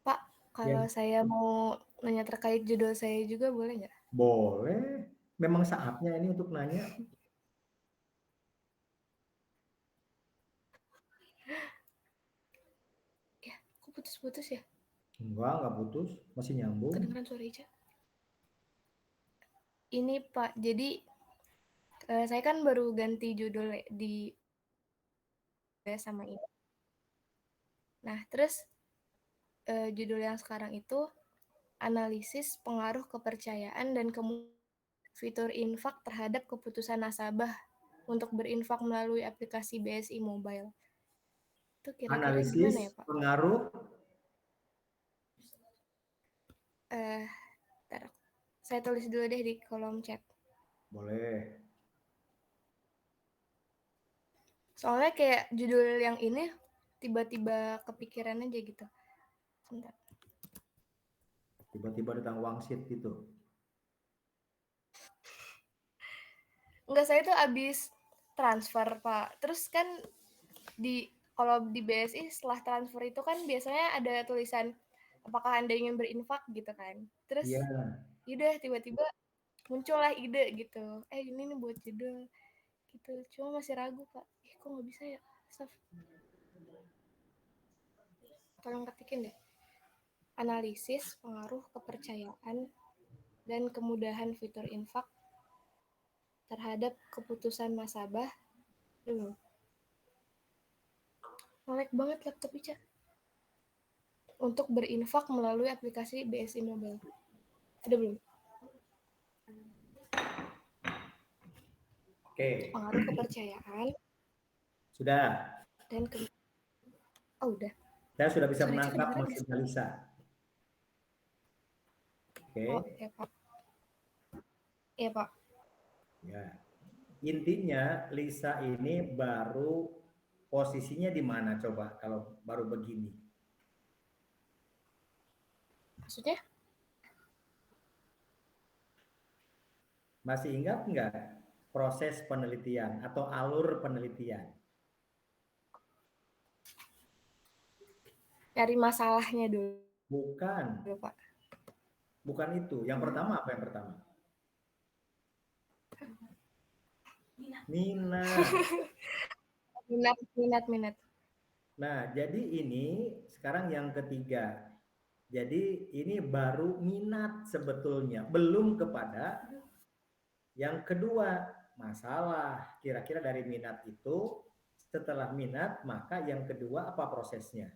Pak, kalau Ya. saya mau nanya terkait judul saya juga boleh nggak? Boleh. Memang saatnya ini untuk nanya. Ya, kok putus-putus ya? Enggak putus. Masih nyambung. Kedengeran suara Ica. Ini Pak, jadi saya kan baru ganti judul di sama ini. Nah, terus judul yang sekarang itu analisis pengaruh kepercayaan dan fitur infak terhadap keputusan nasabah untuk berinfak melalui aplikasi BSI Mobile. Itu kira-kira Analisis gimana ya, Pak? pengaruh. Saya tulis dulu deh di kolom chat. Boleh. Soalnya kayak judul yang ini tiba-tiba kepikiran aja gitu. Sebentar. Tiba-tiba datang wangsit gitu. Enggak, saya tuh abis transfer, Pak. Terus kan kalau di BSI setelah transfer itu kan biasanya ada tulisan apakah Anda ingin berinfak gitu kan. Terus yaudah tiba-tiba muncullah ide gitu. Ini nih buat judul gitu. Cuma masih ragu, Pak. Kok nggak bisa ya? Staf. Tolong ketikin deh. Analisis pengaruh kepercayaan dan kemudahan fitur infak terhadap keputusan nasabah. Melek banget laptop Ica. Untuk berinfak melalui aplikasi BSI Mobile. Ada belum? Oke. Pengaruh kepercayaan. Sudah. Dan udah. Saya sudah bisa menangkap maksudnya Lisa. Oke. Ya, Pak. Iya, Pak. Ya. Intinya Lisa ini baru posisinya di mana coba kalau baru begini? Maksudnya? Masih ingat nggak proses penelitian atau alur penelitian? Cari masalahnya dulu. Bukan. Pak. Bukan itu. Yang pertama apa yang pertama? Minat. Nah, jadi ini sekarang yang ketiga. Jadi ini baru minat sebetulnya, belum kepada yang kedua, masalah. Kira-kira dari minat itu, setelah minat, maka yang kedua apa prosesnya?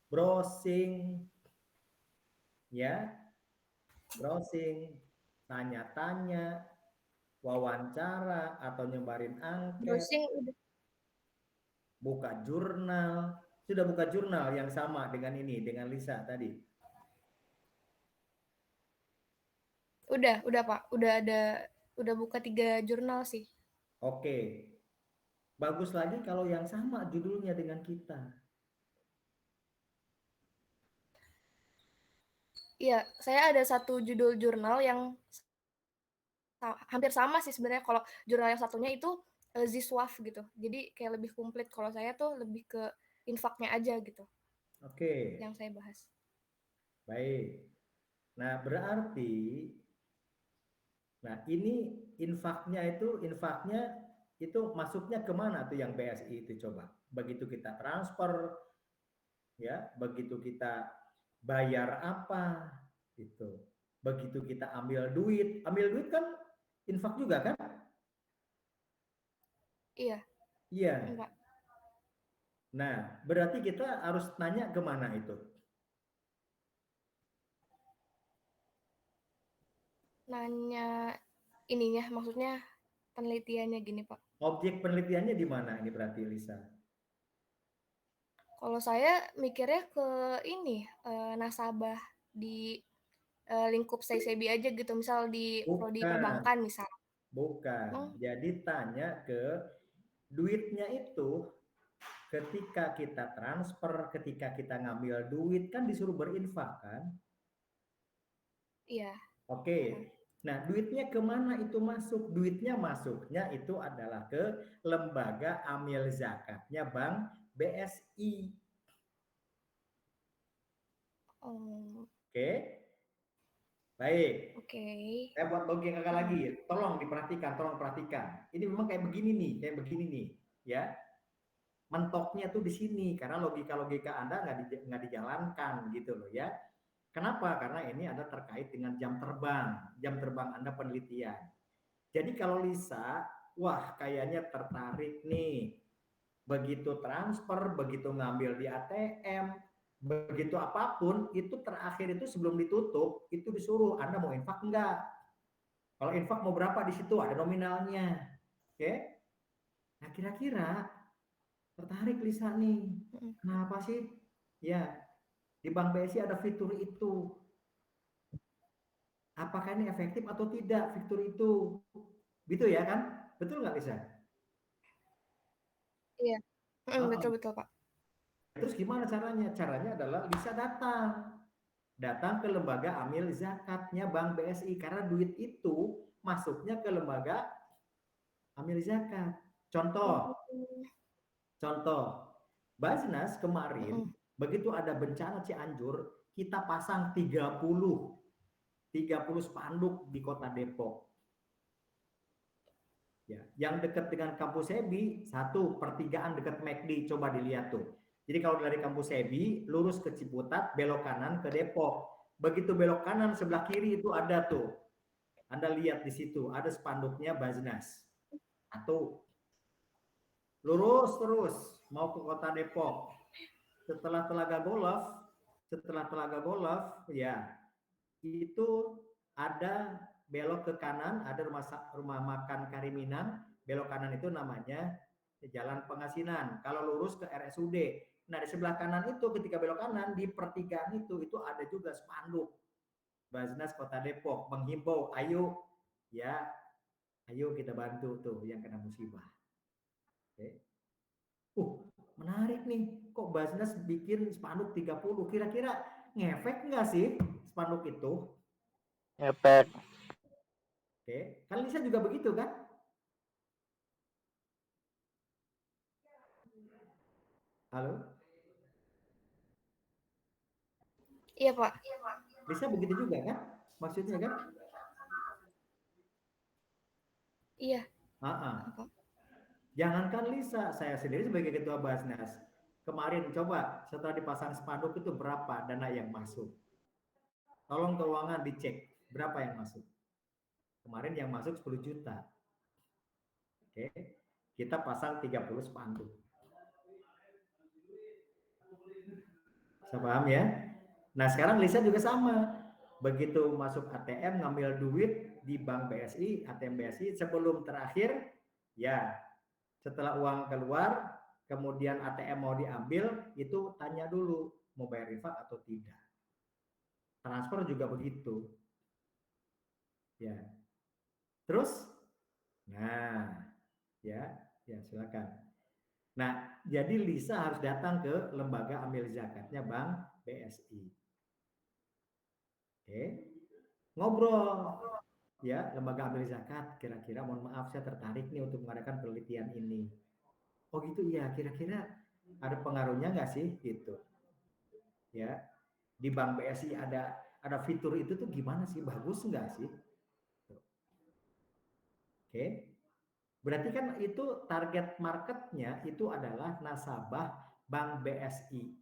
Browsing. Ya. Browsing. tanya-tanya, wawancara, atau nyebarin angket, Browsing udah. buka jurnal. Sudah buka jurnal yang sama dengan ini, dengan Lisa tadi? Udah Pak. Udah buka 3 jurnal sih. Oke. Bagus lagi kalau yang sama judulnya dengan kita. Iya, saya ada satu judul jurnal yang hampir sama sih sebenarnya. Kalau jurnal yang satunya itu Ziswaf gitu. Jadi kayak lebih komplit. Kalau saya tuh lebih ke infaknya aja gitu Oke. yang saya bahas. Baik. Nah, berarti ini infaknya itu masuknya kemana tuh yang BSI itu coba? Begitu kita transfer, ya, begitu kita bayar apa, gitu. Begitu kita ambil duit kan infak juga kan? Iya. Iya. Enggak. Nah, berarti kita harus nanya kemana itu? Nanya ininya, maksudnya penelitiannya gini Pak. Objek penelitiannya di mana ini berarti, Lisa? Kalau saya mikirnya ke ini, nasabah di lingkup SEBI aja gitu, misal di prodi perbankan misal. Bukan. Jadi tanya ke duitnya itu ketika kita transfer, ketika kita ngambil duit kan disuruh berinfak kan? Iya. Oke. Nah, duitnya kemana itu masuk? Duitnya masuknya itu adalah ke lembaga amil zakatnya Bank BSI. Oke. Baik. Oke. Saya buat logika kakak lagi. Tolong perhatikan. Ini memang kayak begini nih, ya. Mentoknya tuh di sini karena logika Anda nggak dijalankan gitu loh ya. Kenapa? Karena ini ada terkait dengan jam terbang Anda penelitian. Jadi kalau Lisa, wah kayaknya tertarik nih. Begitu transfer, begitu ngambil di ATM, begitu apapun, itu terakhir itu sebelum ditutup, itu disuruh, Anda mau infak enggak? Kalau infak mau berapa di situ, ada nominalnya. Oke? Nah kira-kira tertarik Lisa nih. Kenapa sih? Ya, di Bank BSI ada fitur itu. Apakah ini efektif atau tidak fitur itu? Gitu ya kan? Betul nggak Lisa? Iya. Betul Pak. Terus gimana caranya? Caranya adalah Lisa datang ke lembaga amil zakatnya Bank BSI karena duit itu masuknya ke lembaga amil zakat. Contoh, Basnas kemarin begitu ada bencana Cianjur, kita pasang 30 spanduk di Kota Depok. Ya, yang dekat dengan kampus SEBI, satu pertigaan dekat McD, coba dilihat tuh. Jadi kalau dari kampus SEBI, lurus ke Ciputat, belok kanan ke Depok. Begitu belok kanan, sebelah kiri itu ada tuh. Anda lihat di situ, ada spanduknya Basnas. Satu. Lurus terus, mau ke Kota Depok. Setelah Telaga Golf, ya, itu ada belok ke kanan, ada rumah makan Kariminang, belok kanan itu namanya Jalan Pengasinan. Kalau lurus ke RSUD. Nah, di sebelah kanan itu ketika belok kanan di pertigaan itu ada juga spanduk Basnas Kota Depok menghimbau, ayo kita bantu tuh yang kena musibah. Oke. Menarik nih. Kok Basnas bikin spanduk 30? Kira-kira ngefek nggak sih spanduk itu? Efek. Oke, kan Lisa juga begitu kan? Halo? Iya Pak. Lisa begitu juga kan? Maksudnya kan? Iya. Jangankan Lisa, saya sendiri sebagai ketua Basnas, kemarin coba setelah dipasang spanduk itu berapa dana yang masuk? Tolong keuangan dicek, berapa yang masuk? Kemarin yang masuk 10 juta. Oke, kita pasang 30 spanduk. Bisa paham ya? Nah sekarang Lisa juga sama. begitu masuk ATM ngambil duit di bank BSI, ATM BSI sebelum terakhir, ya setelah uang keluar, kemudian ATM mau diambil, itu tanya dulu mau bayar infak atau tidak. Transfer juga begitu. Ya. Terus, nah, ya silakan. Nah, jadi Lisa harus datang ke lembaga amil zakatnya Bank BSI. Oke. Ngobrol. Ya, lembaga amil zakat, kira-kira mohon maaf saya tertarik nih untuk mengadakan penelitian ini. Oh gitu ya, kira-kira ada pengaruhnya nggak sih gitu. Ya, di Bank BSI ada fitur itu tuh gimana sih? Bagus nggak sih? Oke. Berarti kan itu target marketnya itu adalah nasabah Bank BSI.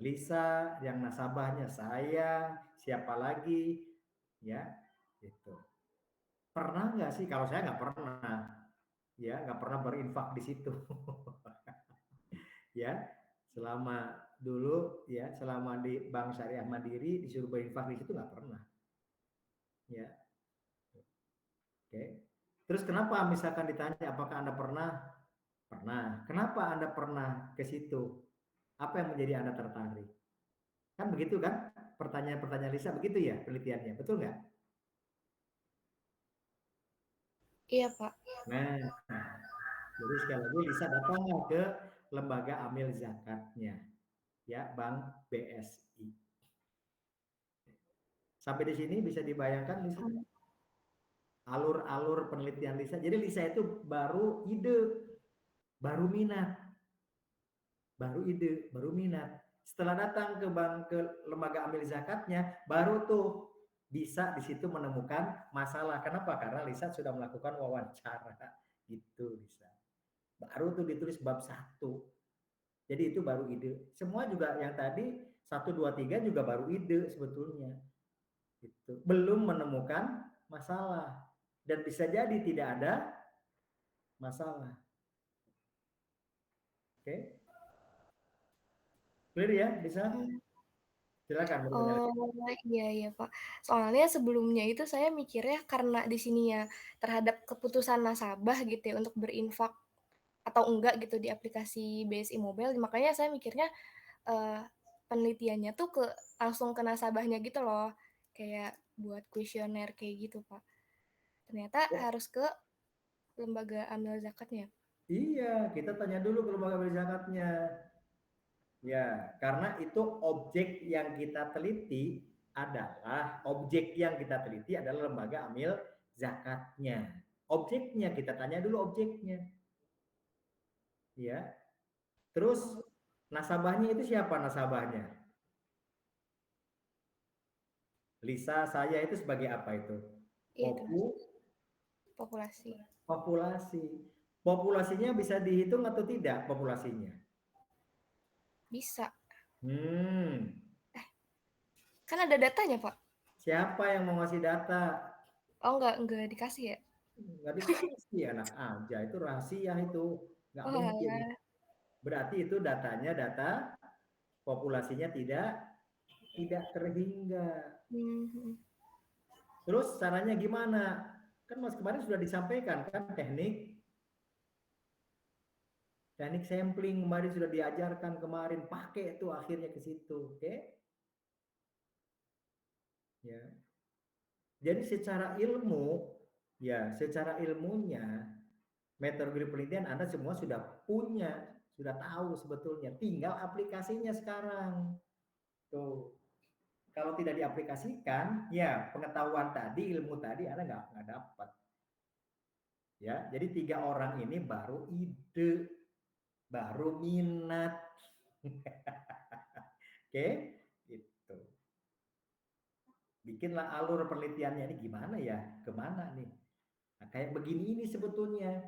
Lisa yang nasabahnya saya, siapa lagi, ya, itu. Pernah nggak sih? Kalau saya nggak pernah, ya, nggak pernah berinfak di situ, ya. Selama dulu, ya, selama di Bank Syariah Mandiri disuruh berinfak di situ nggak pernah, ya. Oke. Terus kenapa misalkan ditanya apakah Anda pernah? Pernah. Kenapa Anda pernah ke situ? Apa yang menjadi Anda tertarik? Kan begitu kan? Pertanyaan-pertanyaan Lisa begitu ya penelitiannya, betul nggak? Iya, Pak. Nah, jadi sekali lagi Lisa datanglah ke lembaga amil zakatnya, ya Bank BSI. Sampai di sini bisa dibayangkan Lisa? Alur-alur penelitian Lisa. Jadi Lisa itu baru ide, baru minat, baru minat. Setelah datang ke lembaga amil zakatnya, baru tuh bisa di situ menemukan masalah. Kenapa? Karena Lisa sudah melakukan wawancara. Gitu Lisa. Baru tuh ditulis bab 1. Jadi itu baru ide. Semua juga yang tadi 1, 2, 3 juga baru ide sebetulnya. Gitu. Belum menemukan masalah. Dan bisa jadi tidak ada masalah. Oke. Clear ya, bisa? Silakan. Oh iya Pak. Soalnya sebelumnya itu saya mikirnya karena di sini ya terhadap keputusan nasabah gitu ya untuk berinfak atau enggak gitu di aplikasi BSI Mobile, makanya saya mikirnya penelitiannya tuh langsung ke nasabahnya gitu loh, kayak buat kuesioner kayak gitu Pak. Ternyata harus ke lembaga amil zakatnya. Iya, kita tanya dulu ke lembaga amil zakatnya. Ya, karena itu objek yang kita teliti adalah lembaga amil zakatnya. Objeknya kita tanya dulu objeknya. Ya. Terus nasabahnya itu siapa nasabahnya? Lisa, saya itu sebagai apa itu? Populasi. Populasinya bisa dihitung atau tidak populasinya? Bisa. Kan ada datanya, Pak. Siapa yang mau ngasih data? Oh, enggak dikasih ya? Nggak dikasih, anak aja. Itu rahasia itu. Nggak mungkin. Berarti itu datanya data populasinya tidak terhingga. Terus caranya gimana? Kan Mas kemarin sudah disampaikan kan teknik sampling kemarin sudah diajarkan kemarin, pakai itu akhirnya ke situ, oke? Ya. Jadi secara ilmunya metodologi penelitian Anda semua sudah punya, sudah tahu sebetulnya, tinggal aplikasinya sekarang. Tuh. Kalau tidak diaplikasikan, ya pengetahuan tadi, ilmu tadi Anda nggak dapat. Ya, jadi 3 orang ini baru ide, baru minat. Oke, gitu. Bikinlah alur penelitiannya ini gimana ya, kemana nih? Nah, kayak begini ini sebetulnya.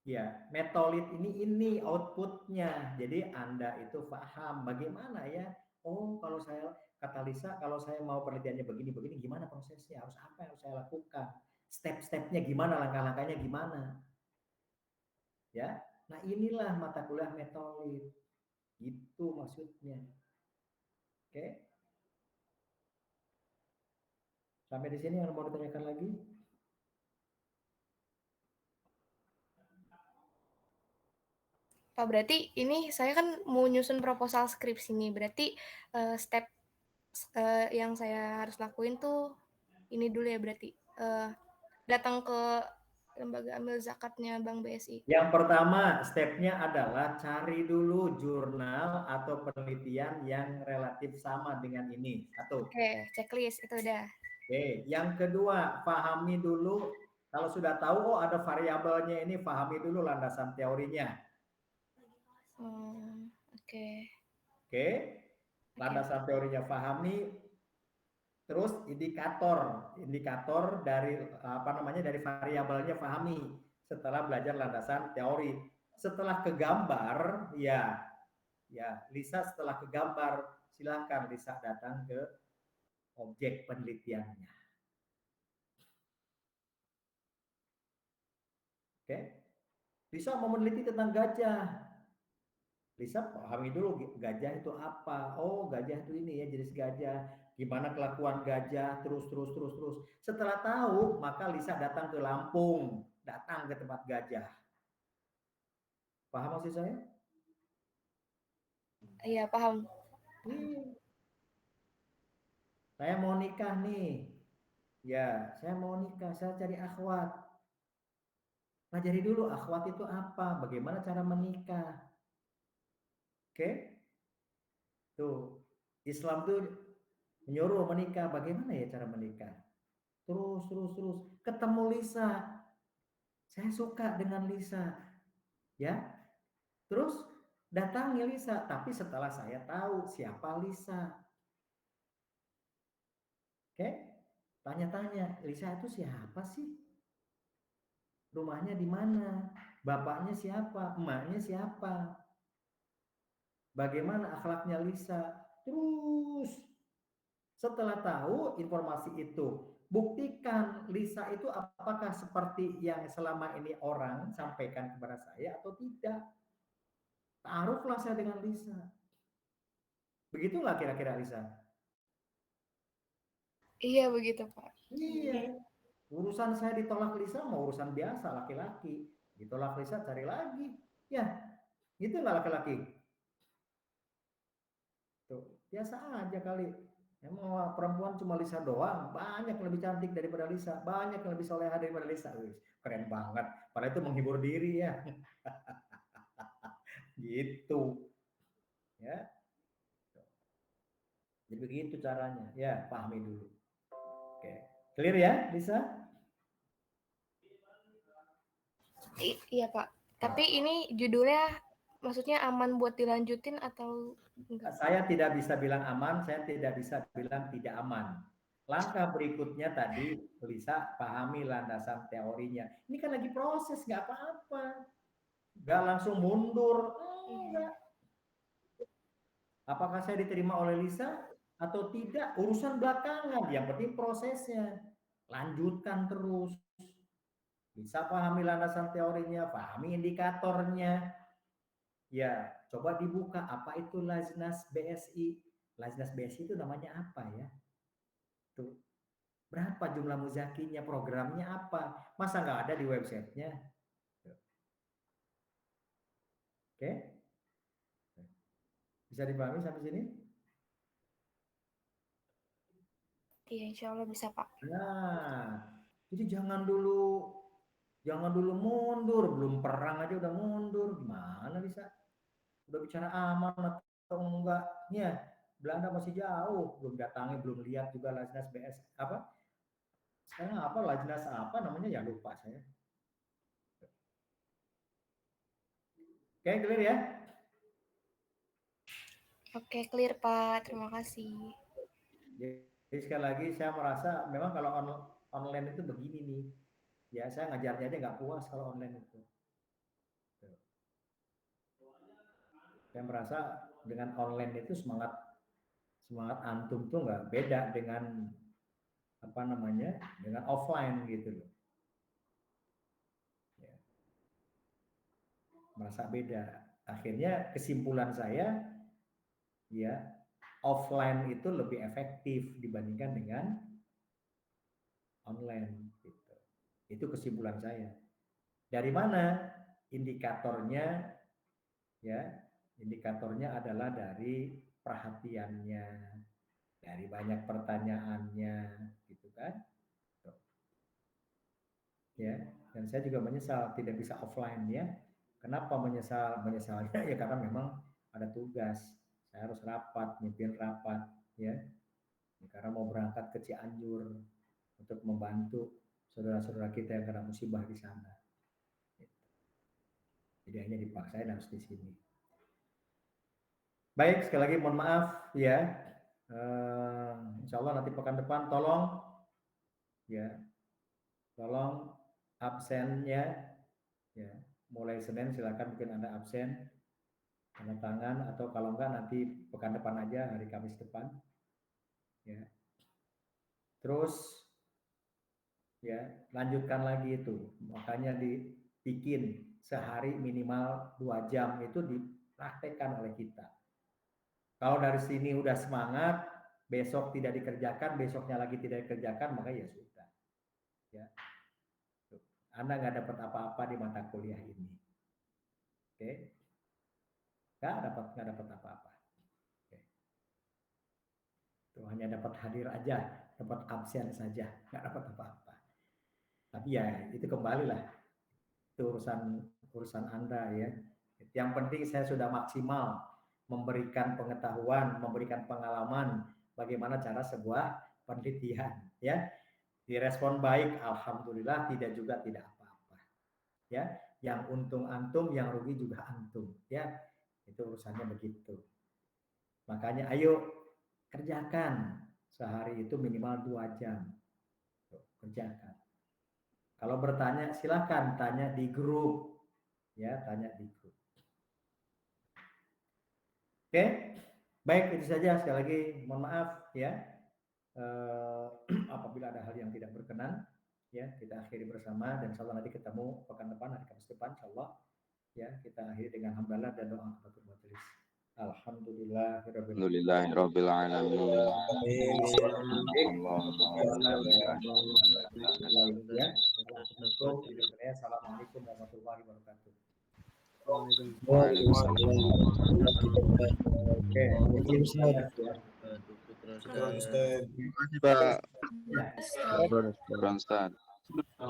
Ya, metolit ini outputnya. Jadi Anda itu paham bagaimana ya. Oh, kalau saya kata Lisa, kalau saya mau penelitiannya begini-begini, gimana prosesnya? Harus apa yang harus saya lakukan? Step-stepnya gimana? Langkah-langkahnya gimana? Ya, nah inilah mata kuliah metolit. Itu maksudnya. Oke. Sampai di sini yang mau ditanyakan lagi? Pak, berarti ini saya kan mau nyusun proposal skripsi nih. Berarti step yang saya harus lakuin tuh ini dulu ya berarti. Datang ke lembaga amil zakatnya Bank BSI. Yang pertama, stepnya adalah cari dulu jurnal atau penelitian yang relatif sama dengan ini. Satu. Oke, checklist itu udah. Oke, yang kedua, pahami dulu. Kalau sudah tahu, oh ada variabelnya ini, pahami dulu landasan teorinya. Oke. Oke, landasan teorinya pahami. Terus indikator dari dari variabelnya pahami setelah belajar landasan teori. Setelah ke gambar, ya Lisa setelah ke gambar, silakan Lisa datang ke objek penelitiannya. Oke, Lisa mau meneliti tentang gajah. Lisa pahami dulu gajah itu apa. Oh, gajah itu ini ya, jenis gajah. Gimana kelakuan gajah, terus. Setelah tahu, maka Lisa datang ke Lampung, datang ke tempat gajah. Paham maksud saya? Iya, paham. Saya mau nikah nih. Ya, saya mau nikah, saya cari akhwat. Pelajari dulu akhwat itu apa, bagaimana cara menikah. Oke? Tuh, Islam tuh menyuruh menikah, bagaimana ya cara menikah? Terus. Ketemu Lisa. Saya suka dengan Lisa. Ya. Terus datangi Lisa, tapi setelah saya tahu siapa Lisa. Oke? Tanya-tanya, Lisa itu siapa sih? Rumahnya di mana? Bapaknya siapa? Emaknya siapa? Bagaimana akhlaknya Lisa? Terus setelah tahu informasi itu, buktikan Lisa itu apakah seperti yang selama ini orang sampaikan kepada saya atau tidak. Taruhlah saya dengan Lisa. Begitulah kira-kira Lisa. Iya begitu, Pak. Iya. Urusan saya ditolak Lisa mau urusan biasa laki-laki. Ditolak Lisa cari lagi. Ya, gitulah laki-laki. Tuh, biasa aja kali. Emang perempuan cuma Lisa doang, banyak yang lebih cantik daripada Lisa, banyak yang lebih soleha daripada Lisa. Wih, keren banget. Padahal itu menghibur diri ya. Gitu. Ya. Jadi begitu caranya. Ya, pahami dulu. Oke. Clear ya, Lisa? Iya, Pak. Tapi ini judulnya maksudnya aman buat dilanjutin atau enggak? Saya tidak bisa bilang aman, saya tidak bisa bilang tidak aman. Langkah berikutnya tadi, Lisa pahami landasan teorinya. Ini kan lagi proses, nggak apa-apa. Nggak langsung mundur. Enggak. Apakah saya diterima oleh Lisa atau tidak? Urusan belakangan. Yang penting prosesnya. Lanjutkan terus. Bisa pahami landasan teorinya, pahami indikatornya. Ya, coba dibuka apa itu Lajnas BSI. Lajnas BSI itu namanya apa ya? Tuh. Berapa jumlah muzakinya, programnya apa? Masa nggak ada di websitenya? Oke? Bisa dipahami sampai sini? Iya, insya Allah bisa, Pak. Nah, jadi jangan dulu mundur, belum perang aja udah mundur, gimana bisa? Udah bicara aman atau enggak? Ya, Belanda masih jauh, belum datangi, belum lihat juga Lajnas BS apa? Sekarang apa Lajnas apa namanya ya lupa saya. Oke, clear ya? Oke, clear, Pak. Terima kasih. Jadi sekali lagi saya merasa memang kalau online itu begini nih. Ya, saya ngajarnya aja nggak puas kalau online itu. Saya merasa dengan online itu semangat antum tuh nggak beda dengan dengan offline gitu loh. Ya. Merasa beda. Akhirnya kesimpulan saya, ya offline itu lebih efektif dibandingkan dengan online gitu. Itu kesimpulan saya. Dari mana indikatornya? Ya, indikatornya adalah dari perhatiannya, dari banyak pertanyaannya, gitu kan? Tuh. Ya, dan saya juga menyesal tidak bisa offline ya. Kenapa menyesal? Menyesalnya ya karena memang ada tugas. Saya harus rapat, mimpin rapat, ya. Karena mau berangkat ke Cianjur untuk membantu saudara-saudara kita yang kena musibah di sana. Jadi hanya dipaksain harus di sini. Baik, sekali lagi mohon maaf ya. Insya Allah nanti pekan depan tolong absennya ya. Mulai Senin silakan mungkin Anda absen tanda tangan, atau kalau enggak nanti pekan depan aja, hari Kamis depan. Ya. Terus ya lanjutkan lagi itu, makanya dibikin sehari minimal 2 jam itu dipraktekkan oleh kita. Kalau dari sini udah semangat, besok tidak dikerjakan, besoknya lagi tidak dikerjakan, maka ya sudah. Ya. Anda nggak dapat apa-apa di mata kuliah ini. Oke? Nggak dapat apa-apa. Oke. Itu hanya dapat hadir aja, dapat absen saja, nggak dapat apa-apa. Tapi ya itu kembalilah, itu urusan Anda ya. Yang penting saya sudah maksimal memberikan pengetahuan, memberikan pengalaman bagaimana cara sebuah penelitian ya. Direspon baik, alhamdulillah, tidak juga tidak apa-apa. Ya, yang untung antum, yang rugi juga antum ya. Itu urusannya begitu. Makanya ayo kerjakan sehari itu minimal 2 jam. Tuh, kerjakan. Kalau bertanya silakan tanya di grup. Ya, tanya di grup. Oke, baik, itu saja. Sekali lagi mohon maaf ya apabila ada hal yang tidak berkenan. Ya, kita akhiri bersama dan insyaallah nanti ketemu pekan depan, hari Kamis depan insyaallah. Ya, kita akhiri dengan hamdalah dan doa kafatul majelis. Alhamdulillahirabbil alamin. Assalamualaikum warahmatullahi wabarakatuh. Waalaikumsalam. Oke, Ustaz. Terima kasih Pak. ya. Syukran Ustaz.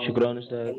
Syukran Ustaz.